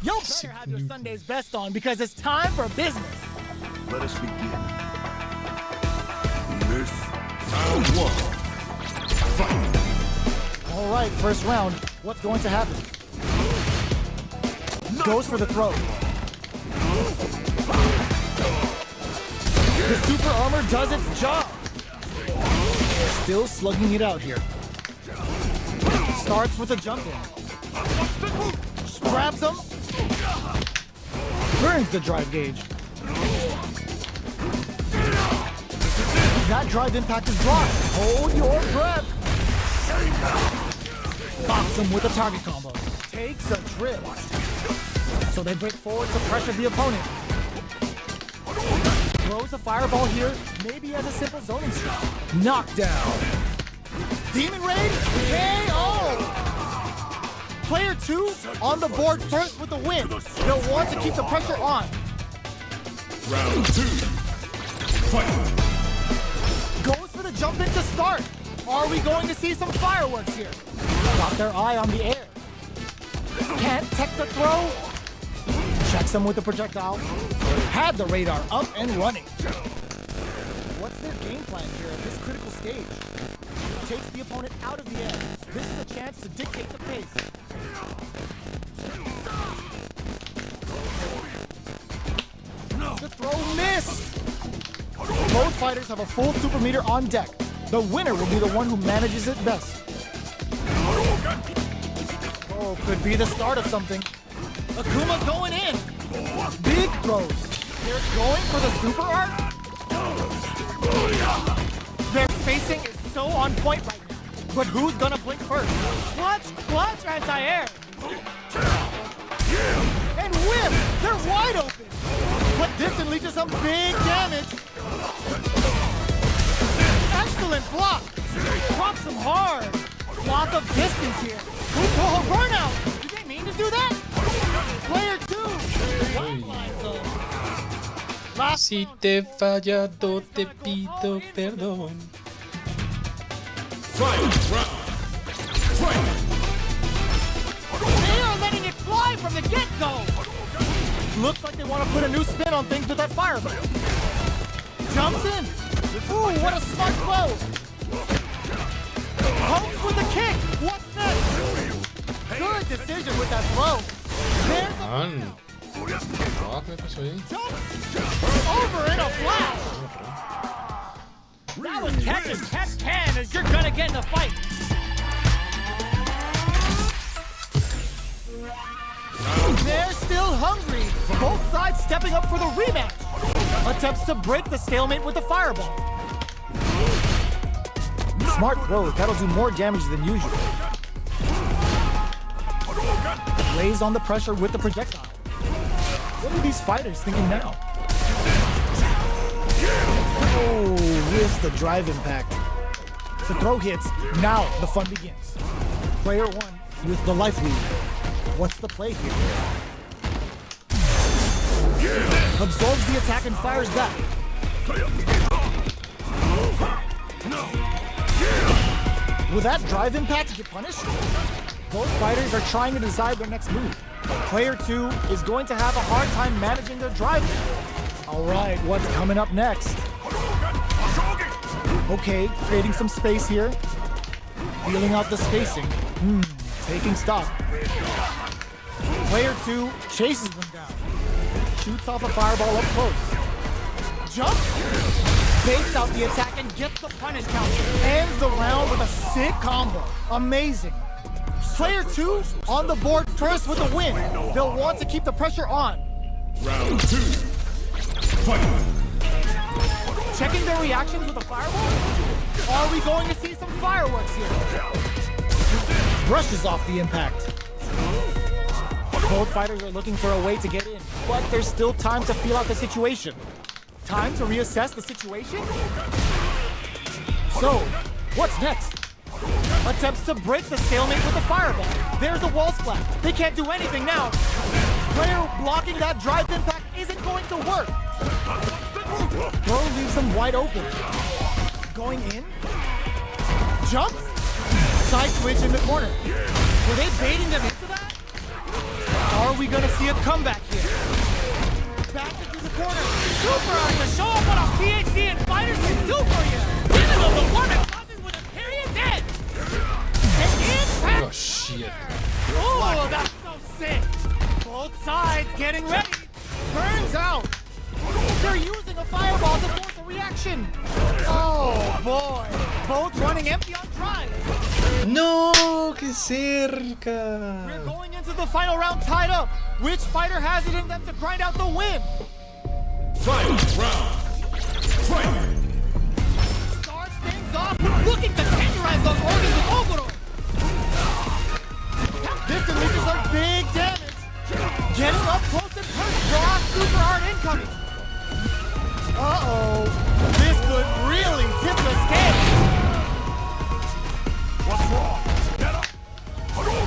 You better have your Sunday's best on because it's time for business. Let us begin. This round 1. Fight. All right, first round. What's going to happen? Goes for the throw. The super armor does its job. Still slugging it out here. Starts with a jump in. Grabs him. Burns the drive gauge. That drive impact is blocked. Hold your breath. Box him with a target combo. Takes a trip. So they break forward to pressure the opponent. Throws a fireball here, maybe as a simple zoning strike. Knockdown. Demon Raid, KO! Player 2 on the board first with the win. They'll want to keep the pressure on. Round 2. Fight. Goes for the jump in to start. Are we going to see some fireworks here? Got their eye on the air. Can't tech the throw. Checks him with the projectile. Had the radar up and running. What's their game plan here at this critical stage? Takes the opponent out of the air. This is a chance to dictate the pace. The throw missed! Both fighters have a full super meter on deck. The winner will be the one who manages it best. Oh, could be the start of something. AKUMA's going in. Big throws. They're going for the super art. Their spacing is so on point right now. But who's gonna blink first? Clutch, anti-air. And whip! They're wide open. But this can lead to some big damage. Excellent block. Drops them hard. Lots of distance here. Oh, burnout! Did they mean to do that? Player 2. Si te he fallado, te pido perdón. Fight. They are letting it fly from the get-go. Looks like they want to put a new spin on things with that fireball. Jumps in. Ooh, what a smart throw. Pokes with a kick. What's next? Good decision with that throw. There's a jump. Over in a flash. That was catch as catch can as you're gonna get in a fight. They're still hungry. Both sides stepping up for the rematch. Attempts to break the stalemate with the fireball. Smart throw. That'll do more damage than usual. Lays on the pressure with the projectile. What are these fighters thinking now? Oh, here's the drive impact. The throw hits. Now the fun begins. Player one with the life lead. What's the play here? Absorbs the attack and fires back. Will that drive impact get punished? Both fighters are trying to decide their next move. Player two is going to have a hard time managing their drive. All right, what's coming up next? Okay, creating some space here. Feeling out the spacing. Taking stock. Player two chases them down. Shoots off a fireball up close. Jump. Baits out the attack and gets the punish counter. Ends the round with a sick combo. Amazing. Player two on the board first with a win. They'll want to keep the pressure on. Round two. Fight. Checking their reactions with a fireball? Are we going to see some fireworks here? Brushes off the impact. Both fighters are looking for a way to get in, but there's still time to feel out the situation. Time to reassess the situation? So, what's next? Attempts to break the stalemate with the fireball. There's a wall splat. They can't do anything now. Player blocking that drive impact isn't going to work. Throw leaves them wide open. Going in. Jumps. Side switch in the corner. Were they baiting them into that? Are we going to see a comeback here? Back into the corner. Super Art to show up what a PhD in fighters can do for you. Giving them the one that causes with a period dead. And impact. Oh shit. Oh, that's so sick. Both sides getting ready. Burns out. They're using a fireball to force a reaction. Oh boy. Both running empty on drive. No, que cerca. We're going into the final round tied up. Which fighter has it in them to grind out the win? Final round. Fight. Starts things off, looking to tenderize those organs with Oboro. This delivers some big damage. Getting up close and personal. Raw super hard incoming. Uh-oh. This could really tip the scale. What's wrong? Get up.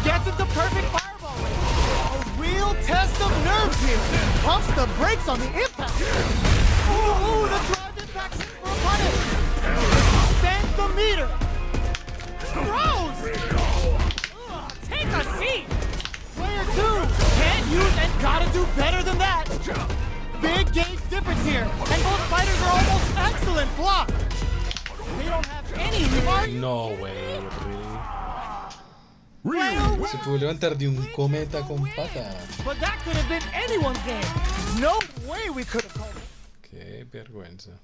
Gets into perfect fireball range. A real test of nerves here. Pumps the brakes on the impact. Ooh, the drive impact's in for a punish. Spends the meter. Throws. Take a seat. Player two can't use and gotta do better than that. Big gauge difference here, and both fighters are almost excellent block. They don't have any remark. No way, Player se pudo levantar de un cometa con pata. But that could have been anyone's game. No way we could have called it. Qué vergüenza.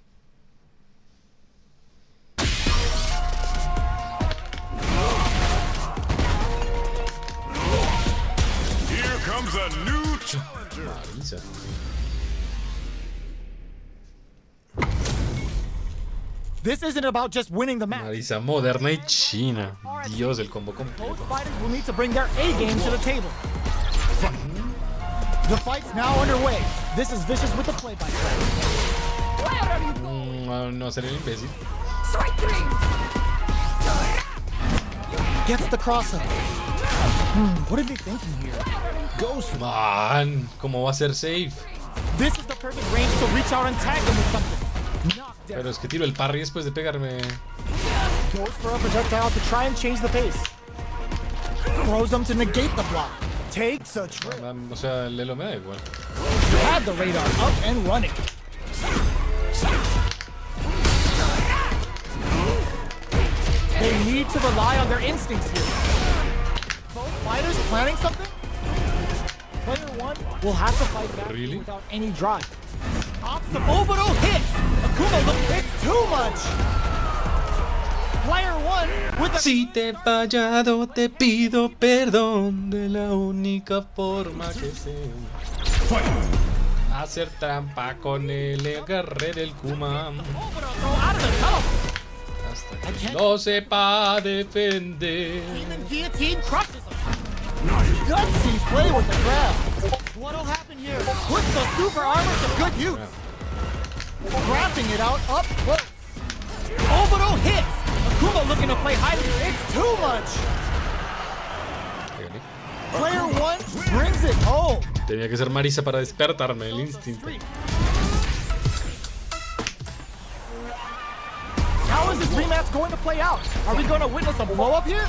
Here comes a new challenger. Marisa. This isn't about just winning the match. Marisa moderna y china. Dios, el combo Both completo. fighters will need to bring their A game to the table. The fight's now underway. This is Vicious with the play-by-play. No ser el imbécil. Gets the crossover. What are they thinking here? Goes for Man, ¿cómo va a ser safe? This is the perfect range to reach out and tag them with something. Knock down. Pero es que tiro el parry después de pegarme. Goes for a projectile to try and change the pace. throws them to negate the block. Takes a trip. O sea, el Elo me da igual. Had the radar up and running. They need to rely on their instincts here. Both fighters planning something? Player one will have to fight back without any drive. Obstacle hits! AKUMA looks it's too much! Player one with a... Si te he fallado, te pido perdón de la única forma que sé. Hacer trampa con el agarre del Kuma. Hasta que no sepa defender. Gutsy play with the grab. What'll happen here? Puts the super armor to good use. Scrapping it out up close. Obito hits. AKUMA looking to play high. It's too much. Player one brings it home. Tenía que ser Marisa para despertarme el instinto. How is this rematch going to play out? Are we going to witness a blow up here?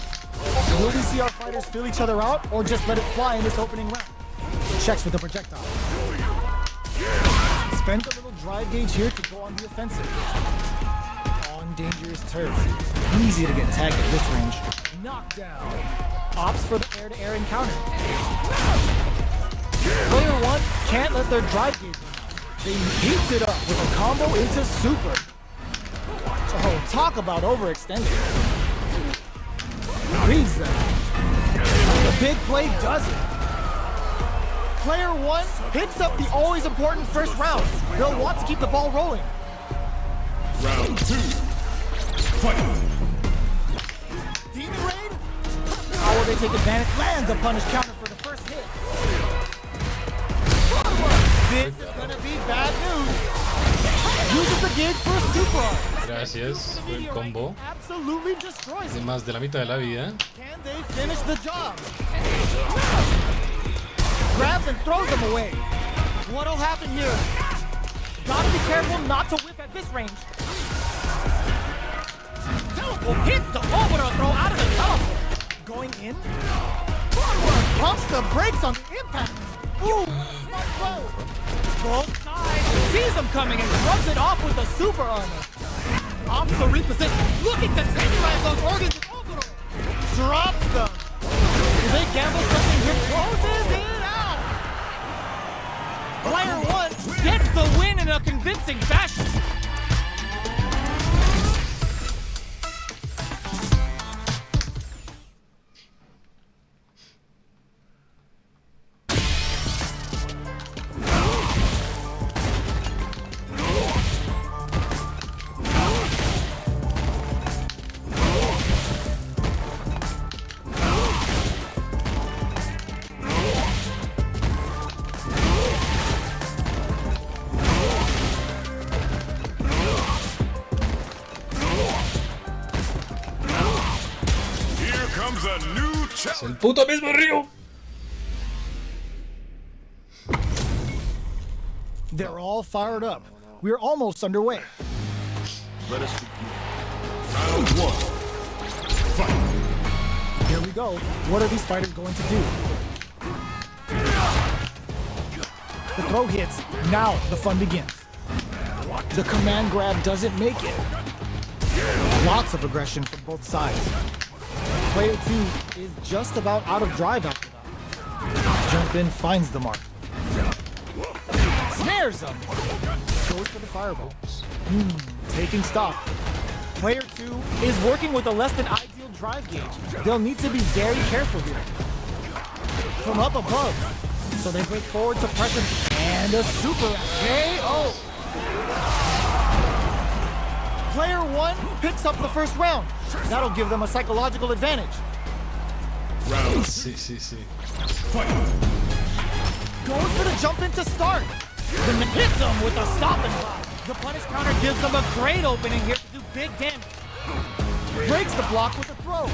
Will we see our fighters fill each other out or just let it fly in this opening round? Checks with the projectile. Spends a little drive gauge here to go on the offensive. On dangerous turf. Easy to get tagged at this range. Knockdown. Opts for the air-to-air encounter. Player one can't let their drive gauge run out. They heats it up with a combo into super. Oh, talk about overextending. Reads them. The big play does it. Player one picks up the always important first round. They'll want to keep the ball rolling. Round two. Fight. Demon Raid? How will they take advantage? Lands a punish counter for the first hit. This is gonna be bad news. Uses the gauge for a super arm. Gracias, buen combo. Absolutely destroys De más de la mitad de la vida. Can they finish the job? Grabs and throws them away. What'll happen here? Gotta be careful not to whip at this range. Teleport hits the Obito throw out of the teleport. Going in. Forward pumps the brakes on the impact. Ooh, smart throw. Both sides sees him coming and rubs it off with the super armor. Opts to reposition, looking to tenderize those organs in Obito. Drops them. Do they gamble something here? Closes it out. Player one gets the win in a convincing fashion. Es el puto mismo río. They're all fired up. We're almost underway. Let us begin. Round one. Fight. Here we go. What are these fighters going to do? The throw hits. Now the fun begins. The command grab doesn't make it. Lots of aggression from both sides. Player two is just about out of drive after that. Jump in, finds the mark. Snares him. Goes for the fireballs. Taking stock. Player two is working with a less than ideal drive gauge. They'll need to be very careful here. From up above. So they break forward to pressure and a super KO. Player one picks up the first round. That'll give them a psychological advantage. Round Sí, sí, sí. fight. Goes for the jump in to start. Then hits him with a stop and block. The punish counter gives them a great opening here to do big damage. Breaks the block with a throw.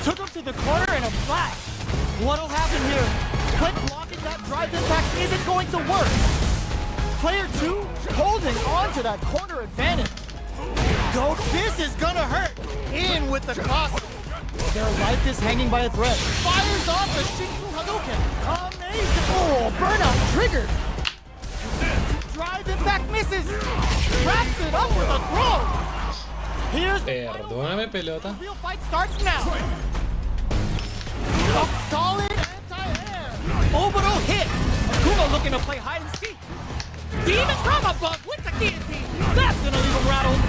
Took him to the corner and a flash. What'll happen here? Quick blocking that drive impact isn't going to work. Player two holding on to that corner advantage. Go, this is gonna hurt. In with the cross. Their life is hanging by a thread. Fires off the Shinku Hadouken. Amazing. Oh, burnout triggered. Drive impact misses. Wraps it up with a throw. Here's Perdóname, pelota. the real fight starts now. A solid anti-air. Oboro hit. AKUMA looking to play hide and seek. Demon Drama Bug with the guillotine. That's gonna leave him rattled.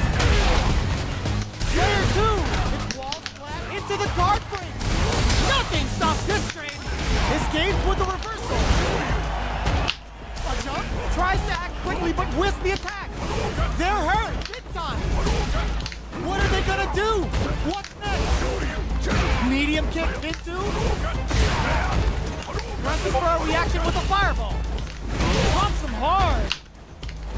Player 2. It falls flat into the guard frame. Nothing stops this train. Escapes with the reversal. A jump. Tries to act quickly but whiffs the attack. They're hurt. Big time. What are they gonna do? What's next? Medium kick into. Presses for a reaction with a fireball. Pumps him hard.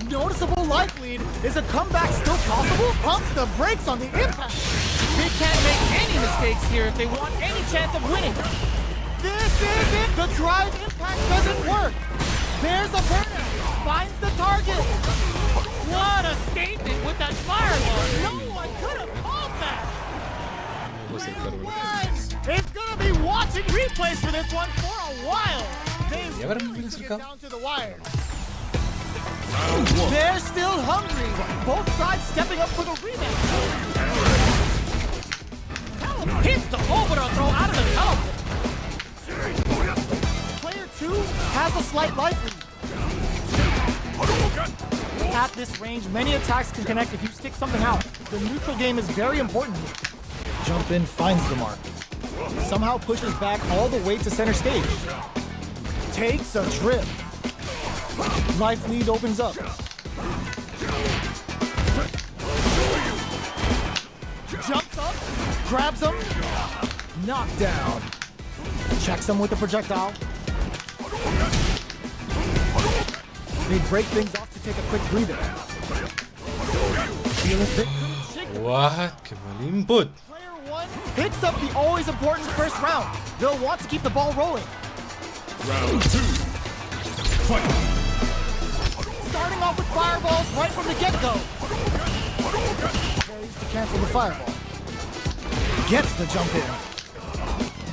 Noticeable life lead. Is a comeback still possible? Pumps the brakes on the impact. They can't make any mistakes here if they want any chance of winning. This is it. The drive impact doesn't work. There's a burnout. Finds the target. What a statement with that fireball. No one could have called that. It's gonna be watching replays for this one for a while. They really took it down to the wire. They're still hungry. Both sides stepping up for the rematch. Hits the Oboro throw out of the teleport. Player 2 has a slight life lead. At this range, many attacks can connect if you stick something out. The neutral game is very important here. Jump in finds the mark. Somehow pushes back all the way to center stage. Takes a trip. Life lead opens up. Jumps up, grabs him, knockdown. Checks him with the projectile. They break things off to take a quick breather. Feel it bit. What? Qué mal input. Player 1 picks up the always important first round. They'll want to keep the ball rolling. Round 2. Fight. Starting off with fireballs right from the get-go. Carries to cancel the fireball. Gets the jump in.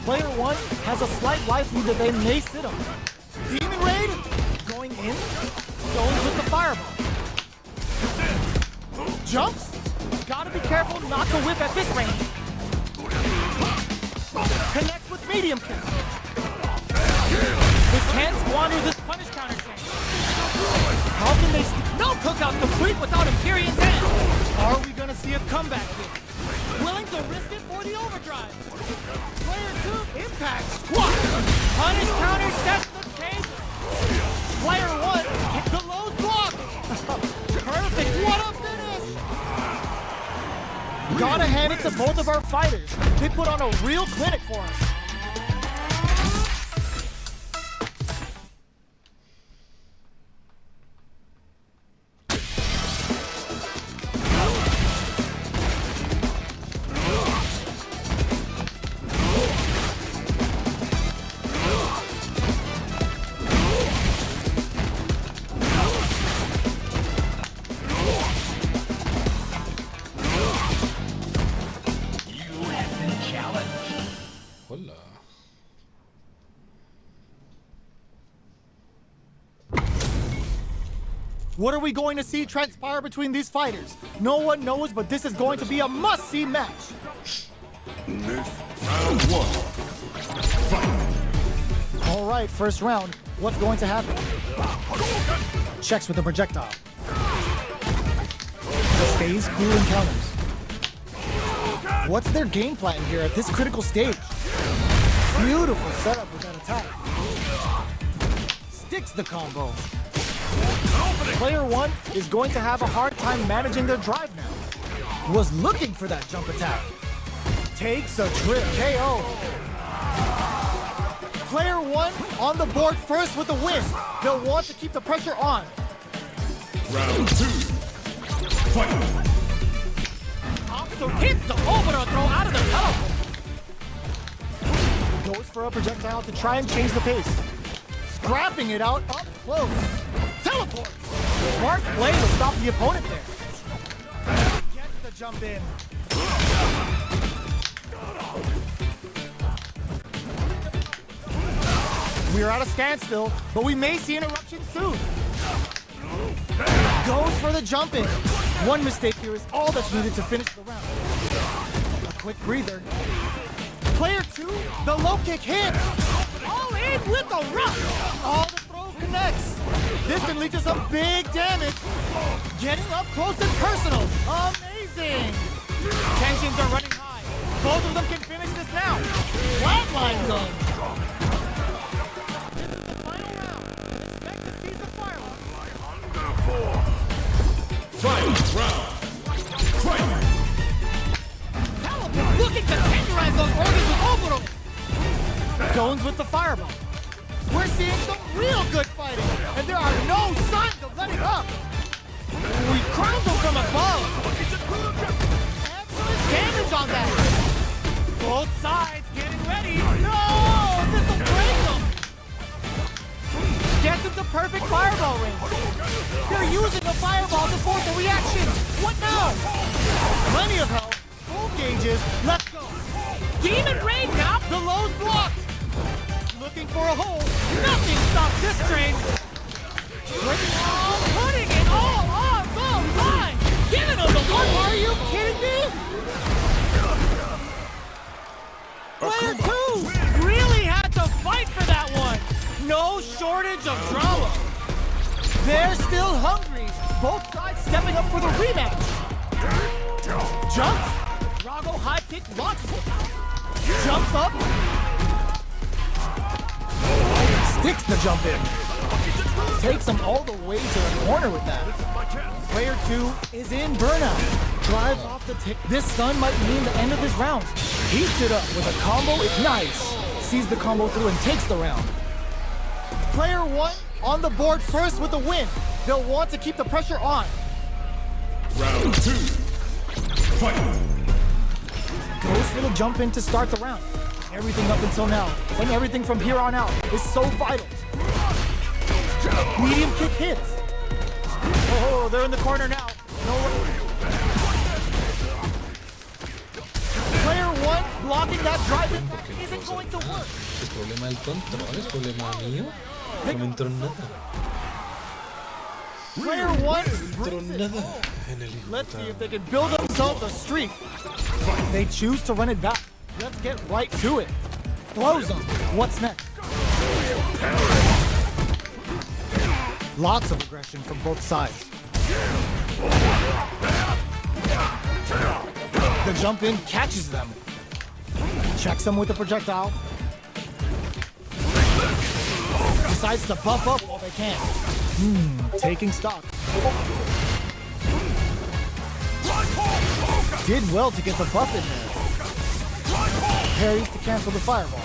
Player 1 has a slight life lead that they may sit on. Demon Raid going in. Goes with the fireball. Jumps. Gotta be careful not to whip at this range. Connects with medium kick. They can't squander this punish counter chain. How can they no cookout complete without Imperium's hand? Are we gonna see a comeback here? Willing to risk it for the overdrive. Player 2 impact squat. Punish counter sets the case. Player 1 hit the low block. Perfect. What a finish. Gotta hand it to both of our fighters. They put on a real clinic for us. Hola. What are we going to see transpire between these fighters? No one knows, but this is going to be a must-see match. Round 1. Fight. All right, first round. What's going to happen? Checks with the projectile. Stays cool and counters. What's their game plan here at this critical stage? Beautiful setup with that attack. Sticks the combo. Player 1 is going to have a hard time managing their drive now. Was looking for that jump attack. Takes a trip. KO. Player 1 on the board first with the win. They'll want to keep the pressure on. Round 2. Fight. So hits the Oboro throw out of the teleport. Goes for a projectile to try and change the pace. Scrapping it out up close. Teleport. Smart play to stop the opponent there. Gets the jump in. We are at a standstill, but we may see an eruption soon. Goes for the jump in. One mistake here is all that's needed to finish the round. A quick breather. Player 2, the low kick hits. All in with the rush. All the throw connects. This can lead to some big damage. Getting up close and personal. Amazing. Tensions are running high. Both of them can finish this now. Flatline zone. This is the final round. Expect to see the fireworks. Fight round. Fight. Talibot looking to tenderize those organs with Oboro. Zones with the fireball. We're seeing some real good fighting, and there are no signs of letting up. We crown them from above. Excellent damage on that. Both sides getting ready. No, this will break them. Gets into perfect fireball range. They're using the fireball to force a reaction. What now? Plenty of health. Full gauges. Let's go. Demon Rain now. The low's blocked. Looking for a hole. Nothing stops this train. Putting it all on the line. Giving them the one. Are you kidding me? Player 2 really had to fight for that one. No shortage of drama. They're still hungry. Both sides stepping up for the rematch. Jumps. Drago high kick launches it. Jumps up. Sticks the jump in. Takes him all the way to the corner with that. Player 2 is in burnout. Drives off the tick. This stun might mean the end of his round. Heats it up with a combo ignites. Sees the combo through and takes the round. Player 1 on the board first with the win. They'll want to keep the pressure on. Round 2. Fight. Goes for the jump in to start the round. Everything up until now, and everything from here on out is so vital. Medium kick hits. Oh, they're in the corner now. No way. Player 1 blocking that drive in isn't going to work. ¿Es problema del control? ¿Es problema mío? No me entró nada. Player 1 No entró nada en el hijo. Let's see if they can build themselves a streak. They choose to run it back. Let's get right to it. Throws them. What's next? Lots of aggression from both sides. The jump in catches them. Checks them with a projectile. Decides to buff up while they can. Taking stock. Did well to get the buff in there. Parries to cancel the fireball.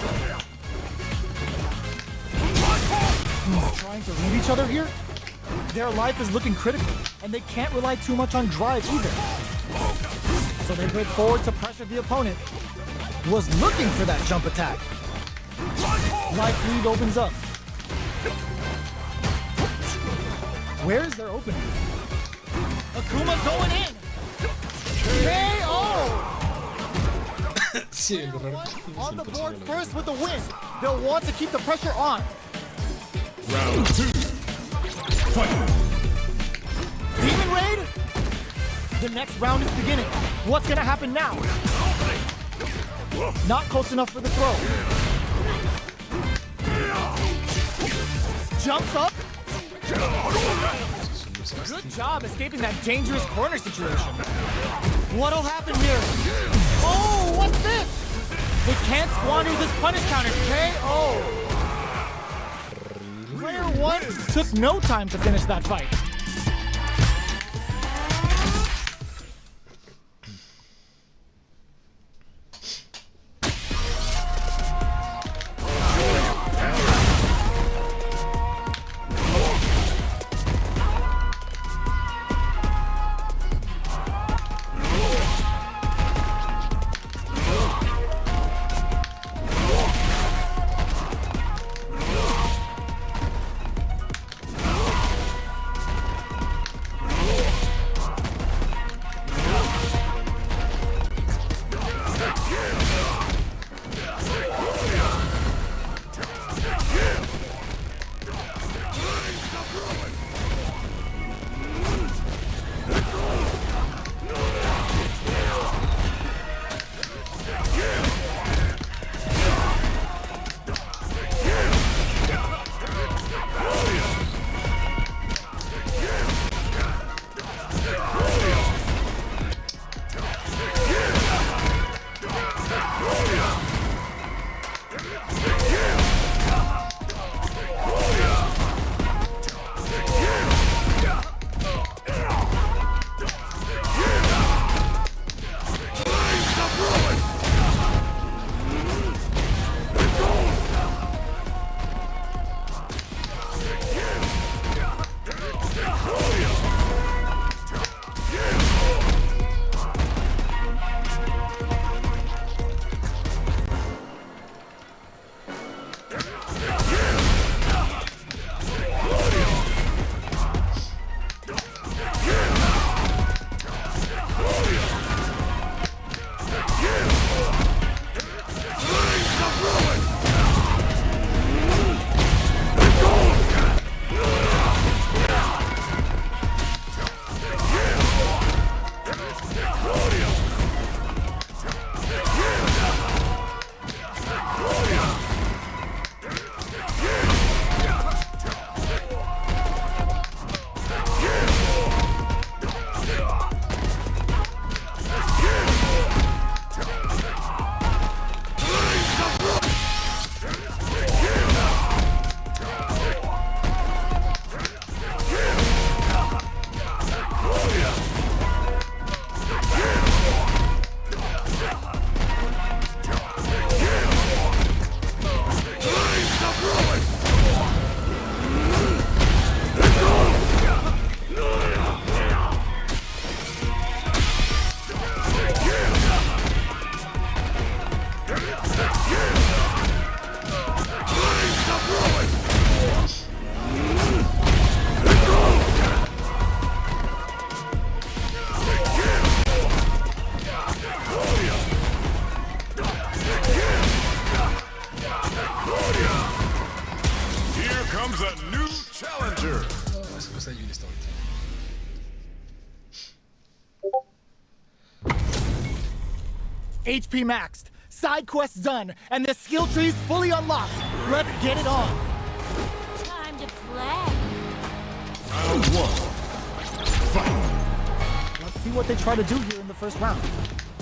Trying to read each other here? Their life is looking critical, and they can't rely too much on drive either. So they break forward to pressure the opponent. Was looking for that jump attack. Life lead opens up. Where's their opening? AKUMA's going in! KO! Sí, lo raro. On the board first with the win. They'll want to keep the pressure on. Round 2. Fight. Demon Raid? The next round is beginning. What's gonna happen now? Not close enough for the throw. Jumps up. Good job escaping that dangerous corner situation. What'll happen here? Oh, what's this? They can't squander this punish counter. KO. Player 1 took no time to finish that fight. HP maxed, side quests done, and the skill tree's fully unlocked. Let's get it on. Time to play. Round 1. Fight. Let's see what they try to do here in the first round.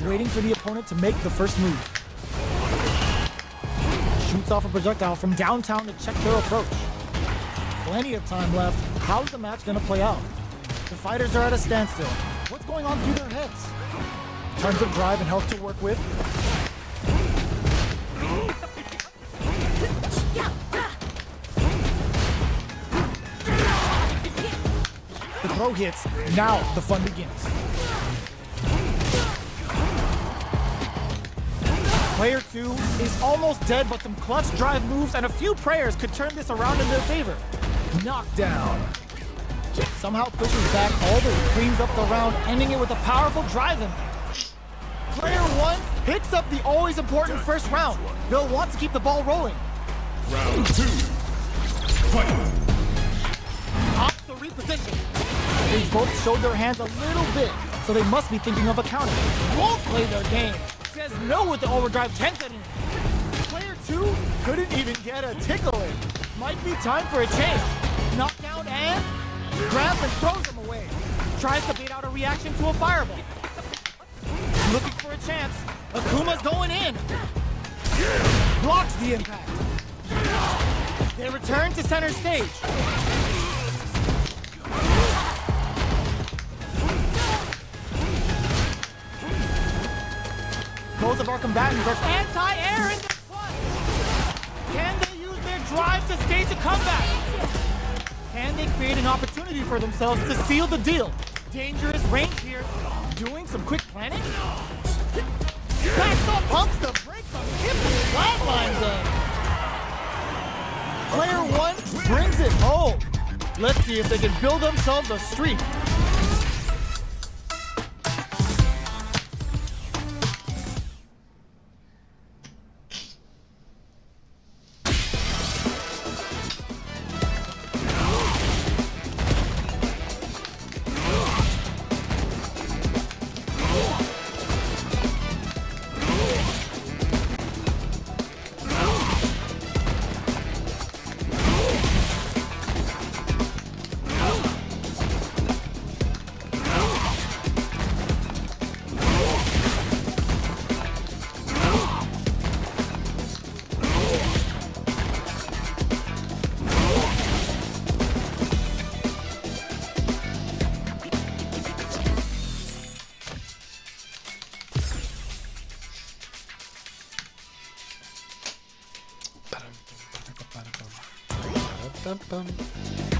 Waiting for the opponent to make the first move. Shoots off a projectile from downtown to check their approach. Plenty of time left. How's the match gonna play out? The fighters are at a standstill. What's going on through their heads? Tons of drive and health to work with. The throw hits. Now the fun begins. Player 2 is almost dead, but some clutch drive moves and a few prayers could turn this around in their favor. Knockdown. Somehow pushes back all the cleans up the round, ending it with a powerful drive impact. Player 1 picks up the always important first round. They'll want to keep the ball rolling. Round 2. Fight. Opts to reposition. They both showed their hands a little bit, so they must be thinking of a counter. Won't play their game. Says no with the overdrive 10 setting. Player 2 couldn't even get a tickle in. Might be time for a change. Knockdown and grabs and throws him away. Tries to bait out a reaction to a fireball. Looking for a chance. AKUMA's going in. Blocks the impact. They return to center stage. Both of our combatants are anti-air in the front. Can they use their drive to stage a comeback? Can they create an opportunity for themselves to seal the deal? Dangerous range here. Doing some quick planning? Backs up, pumps the brakes on him and flatlines them. Player 1 brings it home. Let's see if they can build themselves a streak. Pam, pam.